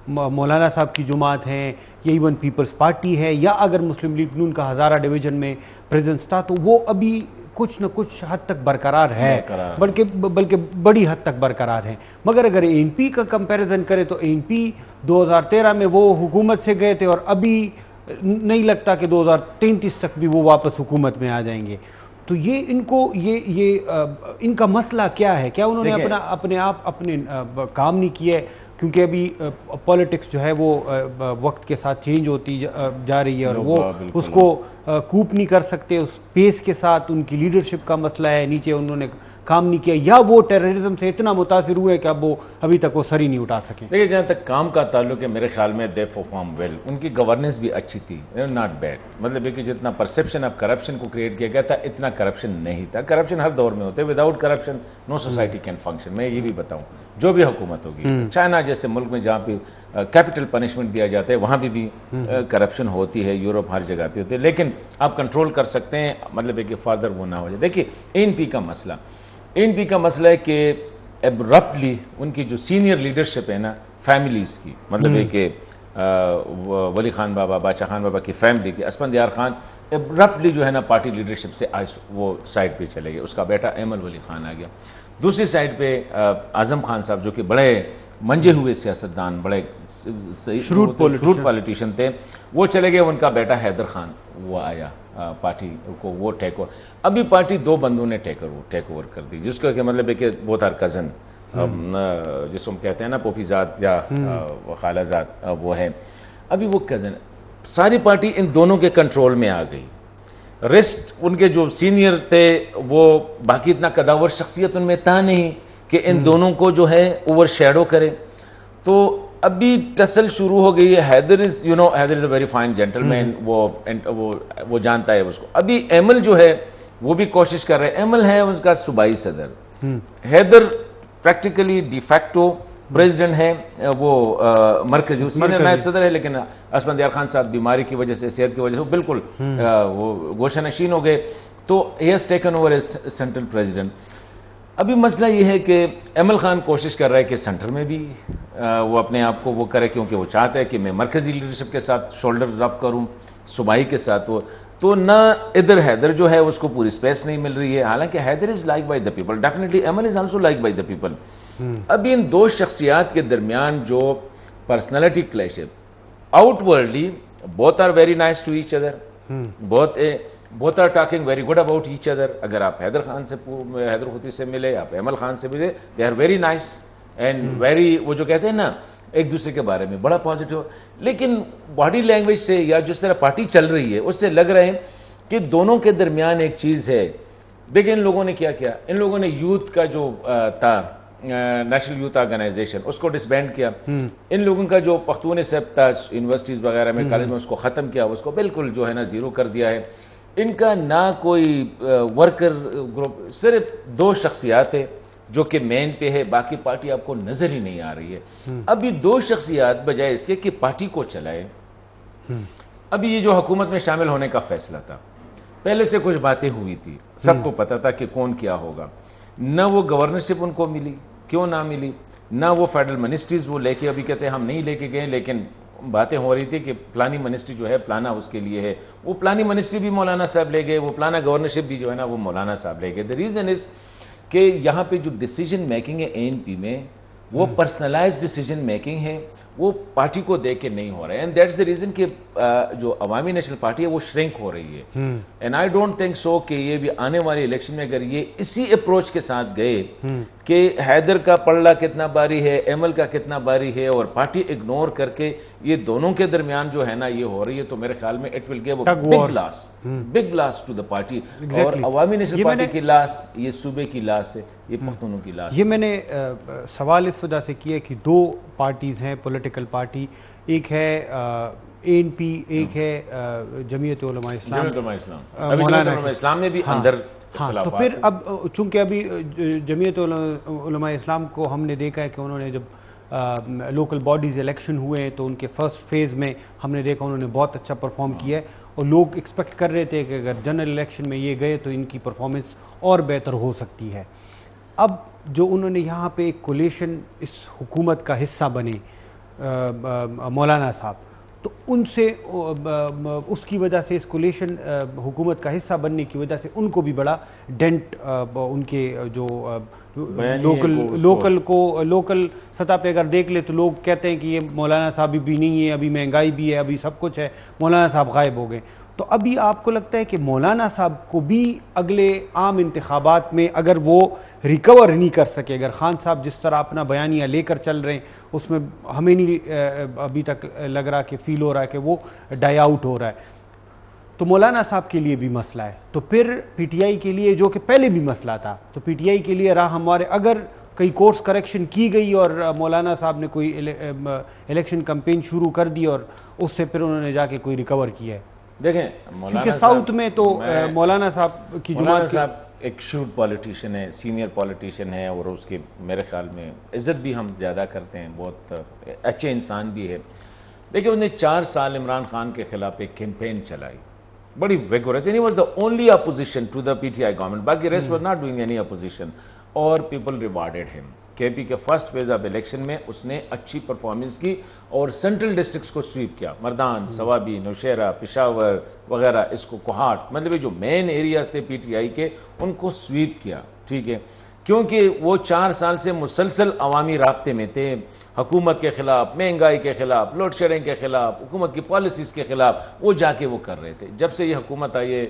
مولانا صاحب کی جماعت ہیں یا ایون پیپلز پارٹی ہے، یا اگر مسلم لیگ نون کا ہزارہ ڈویژن میں پریزنس تھا، تو وہ ابھی کچھ نہ کچھ حد تک برقرار ہے، بلکہ بڑی حد تک برقرار ہے. مگر اگر اے این پی کا کمپیریزن کرے تو اے این پی 2013 میں وہ حکومت سے گئے تھے اور ابھی نہیں لگتا کہ 2033 تک بھی وہ واپس حکومت میں آ جائیں گے. تو یہ ان کو ان کا مسئلہ کیا ہے؟ کیا انہوں نے اپنے کام نہیں کیا ہے؟ کیونکہ ابھی پولیٹکس جو ہے وہ وقت کے ساتھ چینج ہوتی جا رہی ہے، اور وہ اس کو کوپ نہیں کر سکتے اس پیس کے ساتھ. ان کی لیڈرشپ کا مسئلہ ہے، نیچے انہوں نے کام نہیں کیا، یا وہ ٹیررزم سے اتنا متاثر ہوئے کہ اب وہ ابھی تک وہ سر ہی نہیں اٹھا سکے. دیکھیے جہاں تک کام کا تعلق ہے، میرے خیال میں دے پرفارم ویل. ان کی گورننس بھی اچھی تھی، ناٹ بیڈ. مطلب ہے کہ جتنا پرسیپشن اب کرپشن کو کریٹ کیا گیا تھا، اتنا کرپشن نہیں تھا. کرپشن ہر دور میں ہوتے، without corruption no society can function. میں یہ بھی بتاؤں، جو بھی حکومت ہوگی، چائنا جیسے ملک میں جہاں پہ کیپٹل پنشمنٹ دیا جاتا ہے وہاں بھی کرپشن ہوتی ہے، یورپ ہر جگہ پہ ہوتی ہے، لیکن آپ کنٹرول کر سکتے ہیں. مطلب ہے کہ فردر وہ نہ ہو جائے. دیکھیے اے این پی کا مسئلہ ہے کہ ابرپٹلی ان کی جو سینئر لیڈرشپ ہے نا فیملیز کی، مطلب ہے کہ ولی خان بابا، باچا خان بابا کی فیملی کی، اسفندیار خان ابرپٹلی جو ہے نا پارٹی لیڈرشپ سے وہ سائڈ پہ چلے گئے. اس کا بیٹا ایمل ولی خان آ گیا. دوسری سائڈ پہ اعظم خان صاحب جو کہ بڑے منجے ہوئے سیاستدان، بڑے شروٹ پولیٹیشین تھے، وہ چلے گئے. ان کا بیٹا حیدر خان وہ آیا پارٹی کو، وہ ٹیک اوور. ابھی پارٹی دو بندوں نے ٹیک اوور کر دی، جس کا کہ مطلب ہے کہ بہت ہر کزن، جس کو ہم کہتے ہیں نا پوپھی ذات یا خالہ ذات، وہ ہے. ابھی وہ کزن، ساری پارٹی ان دونوں کے کنٹرول میں آ گئی. ریسٹ ان کے جو سینئر تھے وہ باقی اتنا قداور شخصیت ان میں تھا نہیں کہ ان دونوں کو جو ہے اوور شیڈو کرے. تو ابھی ٹسل شروع ہو گئی ہے. حیدر از اے ویری فائن جینٹل مین، وہ جانتا ہے اس کو. ابھی ایمل جو ہے وہ بھی کوشش کر رہے ہیں. ایمل ہے اس کا صوبائی صدر، Haider practically de facto president ہے، وہ مرکزی سینئر نائب صدر ہے. لیکن اسفندیار خان صاحب بیماری کی وجہ سے، صحت کی وجہ سے بالکل وہ گوشہ نشین ہو گئے. تو he has taken over as central president. ابھی مسئلہ یہ ہے کہ ایمل خان کوشش کر رہا ہے کہ سینٹر میں بھی وہ اپنے آپ کو وہ کرے، کیونکہ وہ چاہتا ہے کہ میں مرکزی لیڈرشپ کے ساتھ شولڈر رب کروں، صوبائی کے ساتھ. وہ تو نہ ادھر حیدر جو ہے اس کو پوری اسپیس نہیں مل رہی ہے. حالانکہ Haider is like by the people, definitely Aimal is also like by the people. ابھی ان دو شخصیات کے درمیان جو پرسنالٹی کلیش ہے، outwardly both are very nice to each other, both are talking very good about each other. اگر آپ حیدر خان سے، حیدر خوتی سے ملے، آپ ایمل خان سے ملے، they are very nice and very، وہ جو کہتے ہیں نا ایک دوسرے کے بارے میں بڑا پازیٹیو. لیکن باڈی لینگویج سے یا جس طرح پارٹی چل رہی ہے اس سے لگ رہے ہیں کہ دونوں کے درمیان ایک چیز ہے. دیکھیں ان لوگوں نے کیا کیا. ان لوگوں نے یوتھ کا جو تھا نیشنل یوتھ آرگنائزیشن، اس کو ڈسبینڈ کیا. ان لوگوں کا جو پختون سیب تھا یونیورسٹیز وغیرہ میں، کالج میں، اس کو ختم کیا، اس کو بالکل جو ہے نا زیرو کر دیا ہے. ان کا نہ کوئی ورکر گروپ، صرف دو شخصیات ہیں جو کہ مین پہ ہے، باقی پارٹی آپ کو نظر ہی نہیں آ رہی ہے. ابھی دو شخصیات بجائے اس کے کہ پارٹی کو چلائے. ابھی یہ جو حکومت میں شامل ہونے کا فیصلہ تھا، پہلے سے کچھ باتیں ہوئی تھی، سب کو پتا تھا کہ کون کیا ہوگا. نہ وہ گورنرشپ ان کو ملی، کیوں نہ ملی، نہ وہ فیڈرل منسٹریز وہ لے کے، ابھی کہتے ہیں ہم نہیں لے کے گئے، لیکن باتیں ہو رہی تھی کہ پلانی منسٹری جو ہے پلانا اس کے لیے ہے. وہ پلانی منسٹری بھی مولانا صاحب لے گئے، وہ پلانا گورنرشپ بھی جو ہے نا وہ مولانا صاحب لے گئے. دا ریزن از کہ یہاں پہ جو ڈیسیجن میکنگ ہے اے این پی میں، وہ پرسنلائز ڈیسیجن میکنگ ہے، وہ پارٹی کو دیکھ کے نہیں ہو رہا ہے. اینڈ دیٹس دا ریزن کہ جو عوامی نیشنل پارٹی ہے وہ شرنک ہو رہی ہے. And I don't think so کہ یہ بھی آنے والی الیکشن میں اگر یہ اسی اپروچ کے ساتھ گئے کہ حیدر کا پلڑا کتنا باری ہے، ایمل کا کتنا باری ہے، اور پارٹی اگنور کر کے یہ دونوں کے درمیان جو ہے نا یہ ہو رہی ہے، تو میرے خیال میں it will give big loss to the party. اور عوامی نیشنل پارٹی کی لاس یہ صوبے کی لاس ہے، یہ پختونوں کی لاس. یہ میں نے سوال اس وجہ سے کیا کہ دو پارٹیز ہیں پولیٹیکل پارٹی، ایک ہے اے این پی، ایک ہے جمعیت علماء اسلام. ابھی جمعیت علماء اسلام میں بھی اندر ہاں تو پھر اب چونکہ ابھی جمعیت علماء اسلام کو ہم نے دیکھا ہے کہ انہوں نے جب لوکل باڈیز الیکشن ہوئے ہیں تو ان کے فرسٹ فیز میں ہم نے دیکھا انہوں نے بہت اچھا پرفارم کیا ہے، اور لوگ ایکسپیکٹ کر رہے تھے کہ اگر جنرل الیکشن میں یہ گئے تو ان کی پرفارمنس اور بہتر ہو سکتی ہے۔ اب جو انہوں نے یہاں پہ ایک کولیشن اس حکومت کا حصہ بنے مولانا صاحب، تو ان سے اس کی وجہ سے اس کولیشن حکومت کا حصہ بننے کی وجہ سے ان کو بھی بڑا ڈینٹ ان کے جو لوکل سطح پہ اگر دیکھ لے تو لوگ کہتے ہیں کہ یہ مولانا صاحب بھی نہیں ہے، ابھی مہنگائی بھی ہے، ابھی سب کچھ ہے، مولانا صاحب غائب ہو گئے۔ تو ابھی آپ کو لگتا ہے کہ مولانا صاحب کو بھی اگلے عام انتخابات میں اگر وہ ریکور نہیں کر سکے، اگر خان صاحب جس طرح اپنا بیانیہ لے کر چل رہے ہیں اس میں ہمیں نہیں ابھی تک لگ رہا کہ فیل ہو رہا ہے کہ وہ ڈائی آؤٹ ہو رہا ہے، تو مولانا صاحب کے لیے بھی مسئلہ ہے، تو پھر پی ٹی آئی کے لیے جو کہ پہلے بھی مسئلہ تھا، تو پی ٹی آئی کے لیے راہ ہمارے اگر کئی کورس کریکشن کی گئی اور مولانا صاحب نے کوئی الیکشن کمپین شروع کر دی اور اس سے پھر انہوں نے جا کے کوئی ریکور کیا ہے۔ دیکھیں کیونکہ ساؤتھ میں تو مولانا صاحب کی مولانا صاحب ایک شروڈ پولیٹیشین ہے، سینئر پولیٹیشین ہے، اور اس کی میرے خیال میں عزت بھی ہم زیادہ کرتے ہیں، بہت اچھے انسان بھی ہے۔ دیکھیں انہوں نے 4 سال عمران خان کے خلاف ایک کیمپین چلائی، بڑی vigorous, and he was the only opposition to the P T I government, باقی rest was not doing any opposition, اور پیپل ریوارڈیڈ ہم۔ کے پی کے فرسٹ فیز آف الیکشن میں اس نے اچھی پرفارمنس کی اور سینٹرل ڈسٹرکٹس کو سویپ کیا، مردان، سوابی، نوشہرہ، پشاور وغیرہ، اس کو کوہاٹ، مطلب جو مین ایریاز تھے پی ٹی آئی کے ان کو سویپ کیا، ٹھیک ہے، کیونکہ وہ 4 سال سے مسلسل عوامی رابطے میں تھے، حکومت کے خلاف، مہنگائی کے خلاف، لوڈ شیڈنگ کے خلاف، حکومت کی پالیسیز کے خلاف وہ جا کے وہ کر رہے تھے۔ جب سے یہ حکومت آئی ہے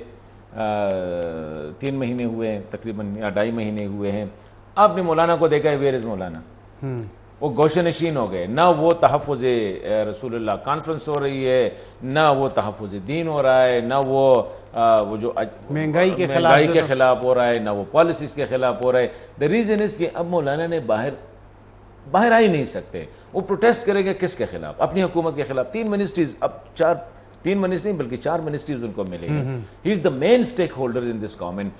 3 مہینے ہوئے ہیں تقریباً، یا 2.5 مہینے ہوئے ہیں، آپ نے مولانا کو دیکھا ہے، ویئر از مولانا، وہ گوشہ نشین ہو گئے، نہ وہ تحفظ رسول اللہ کانفرنس ہو رہی ہے، نہ وہ تحفظ دین ہو رہا ہے، نہ وہ جو مہنگائی کے خلاف ہو رہا ہے، نہ وہ پالیسیز کے خلاف ہو رہا ہے۔ دا ریزن اس کہ اب مولانا نے باہر آ ہی نہیں سکتے، وہ پروٹیسٹ کریں گے کس کے خلاف؟ اپنی حکومت کے خلاف۔ 3 منسٹریز، اب 3 منسٹری بلکہ 4 منسٹریز ان کو ملے ہیں، he is the main stakeholder in this government.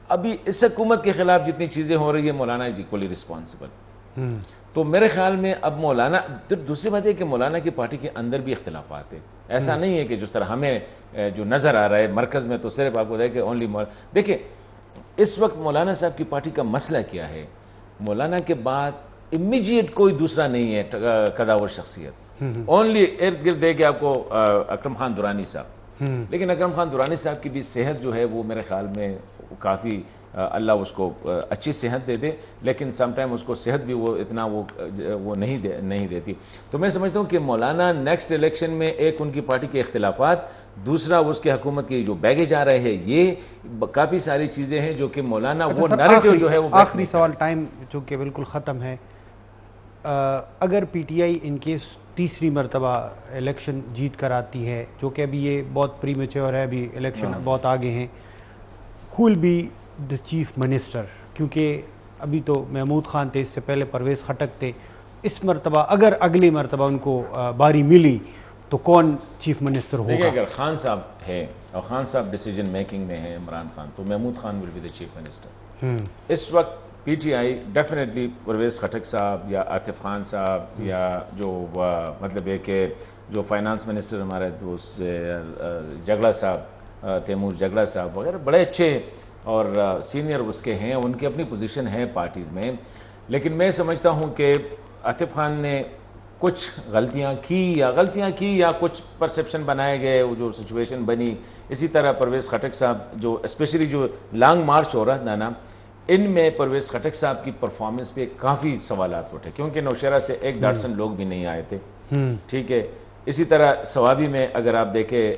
ابھی اس حکومت کے خلاف جتنی چیزیں ہو رہی ہیں مولانا از ایکولی ریسپانسبل۔ تو میرے خیال میں اب مولانا، دوسری بات ہے کہ مولانا کی پارٹی کے اندر بھی اختلافات ہیں، ایسا نہیں ہے کہ جس طرح ہمیں جو نظر آ رہا ہے مرکز میں تو صرف آپ کو دیکھیں کہ دیکھیں اس وقت مولانا صاحب کی پارٹی کا مسئلہ کیا ہے، مولانا کے بعد امیجیٹ کوئی دوسرا نہیں ہے قداور شخصیت، اونلی ارد گرد ہے کہ آپ کو اکرم خان درانی صاحب، لیکن اکرم خان درانی صاحب کی بھی صحت جو ہے وہ میرے خیال میں کافی اللہ اس کو اچھی صحت دے دے، لیکن سم ٹائم اس کو صحت بھی وہ اتنا وہ نہیں دیتی۔ تو میں سمجھتا ہوں کہ مولانا نیکسٹ الیکشن میں ایک ان کی پارٹی کے اختلافات، دوسرا اس کے حکومت کی جو بیگیج آ رہے ہیں، یہ کافی ساری چیزیں ہیں جو کہ مولانا وہ نیریٹو جو ہے وہ۔ آخری سوال، ٹائم چونکہ بالکل ختم ہے، اگر پی ٹی آئی ان کیس تیسری مرتبہ الیکشن جیت کر آتی ہے، جو کہ ابھی یہ بہت پری میچور ہے، ابھی الیکشن بہت آگے ہیں، who will be the chief minister? کیونکہ ابھی تو محمود خان تھے، اس سے پہلے پرویز خٹک تھے، اس مرتبہ اگر اگلی مرتبہ ان کو باری ملی تو کون چیف منسٹر ہوگا؟ دیکھیں اگر خان صاحب ہے اور خان صاحب ڈیسیجن میکنگ میں ہے عمران خان، تو Mahmood Khan will be the chief minister. اس وقت P T I definitely Pervez Khattak sahib یا عاطف خان صاحب یا جو مطلب ہے کہ جو فائنانس منسٹر ہمارے دوست جگلا صاحب، تیمور جگلا صاحب وغیرہ بڑے اچھے اور سینئر اس کے ہیں، ان کی اپنی پوزیشن ہے پارٹیز میں، لیکن میں سمجھتا ہوں کہ عاطف خان نے کچھ غلطیاں کی یا کچھ پرسیپشن بنائے گئے، وہ جو سچویشن بنی، اسی طرح پرویز خٹک صاحب جو اسپیشلی جو لانگ مارچ ہو رہا تھا نا، ان میں پرویز خٹک صاحب کی پرفارمنس پہ کافی سوالات اٹھے، کیونکہ نوشہرہ سے 1 ڈارسن لوگ بھی نہیں آئے تھے، ٹھیک ہے۔ اسی طرح سوابی میں اگر آپ دیکھیں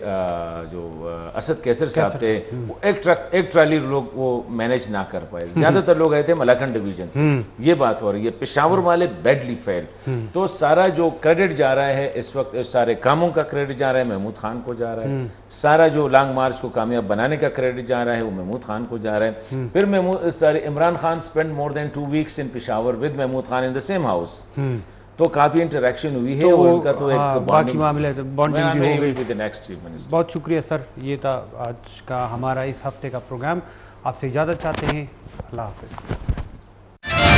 جو اسد کیسر صاحب تھے، وہ ایک ٹرالی لوگ وہ مینیج نہ کر پائے، زیادہ تر لوگ آئے تھے ملاکنڈ ڈویژن سے، یہ بات ہو رہی ہے۔ پشاور والے بیڈلی فیل، تو سارا جو کریڈٹ جا رہا ہے اس وقت، سارے کاموں کا کریڈٹ جا رہا ہے محمود خان کو جا رہا ہے، سارا جو لانگ مارچ کو کامیاب بنانے کا کریڈٹ جا رہا ہے وہ محمود خان کو جا رہا ہے۔ پھر Imran Khan spend more than 2 weeks in Peshawar with Mahmood Khan in the same house, تو کافی انٹریکشن ہوئی ہے اور ان کا تو ایک باقی معاملے بانڈنگ بھی ہو گئی. Next chief minister. بہت شکریہ سر. یہ تھا آج کا ہمارا اس ہفتے کا پروگرام. آپ سے اجازت چاہتے ہیں. اللہ حافظ.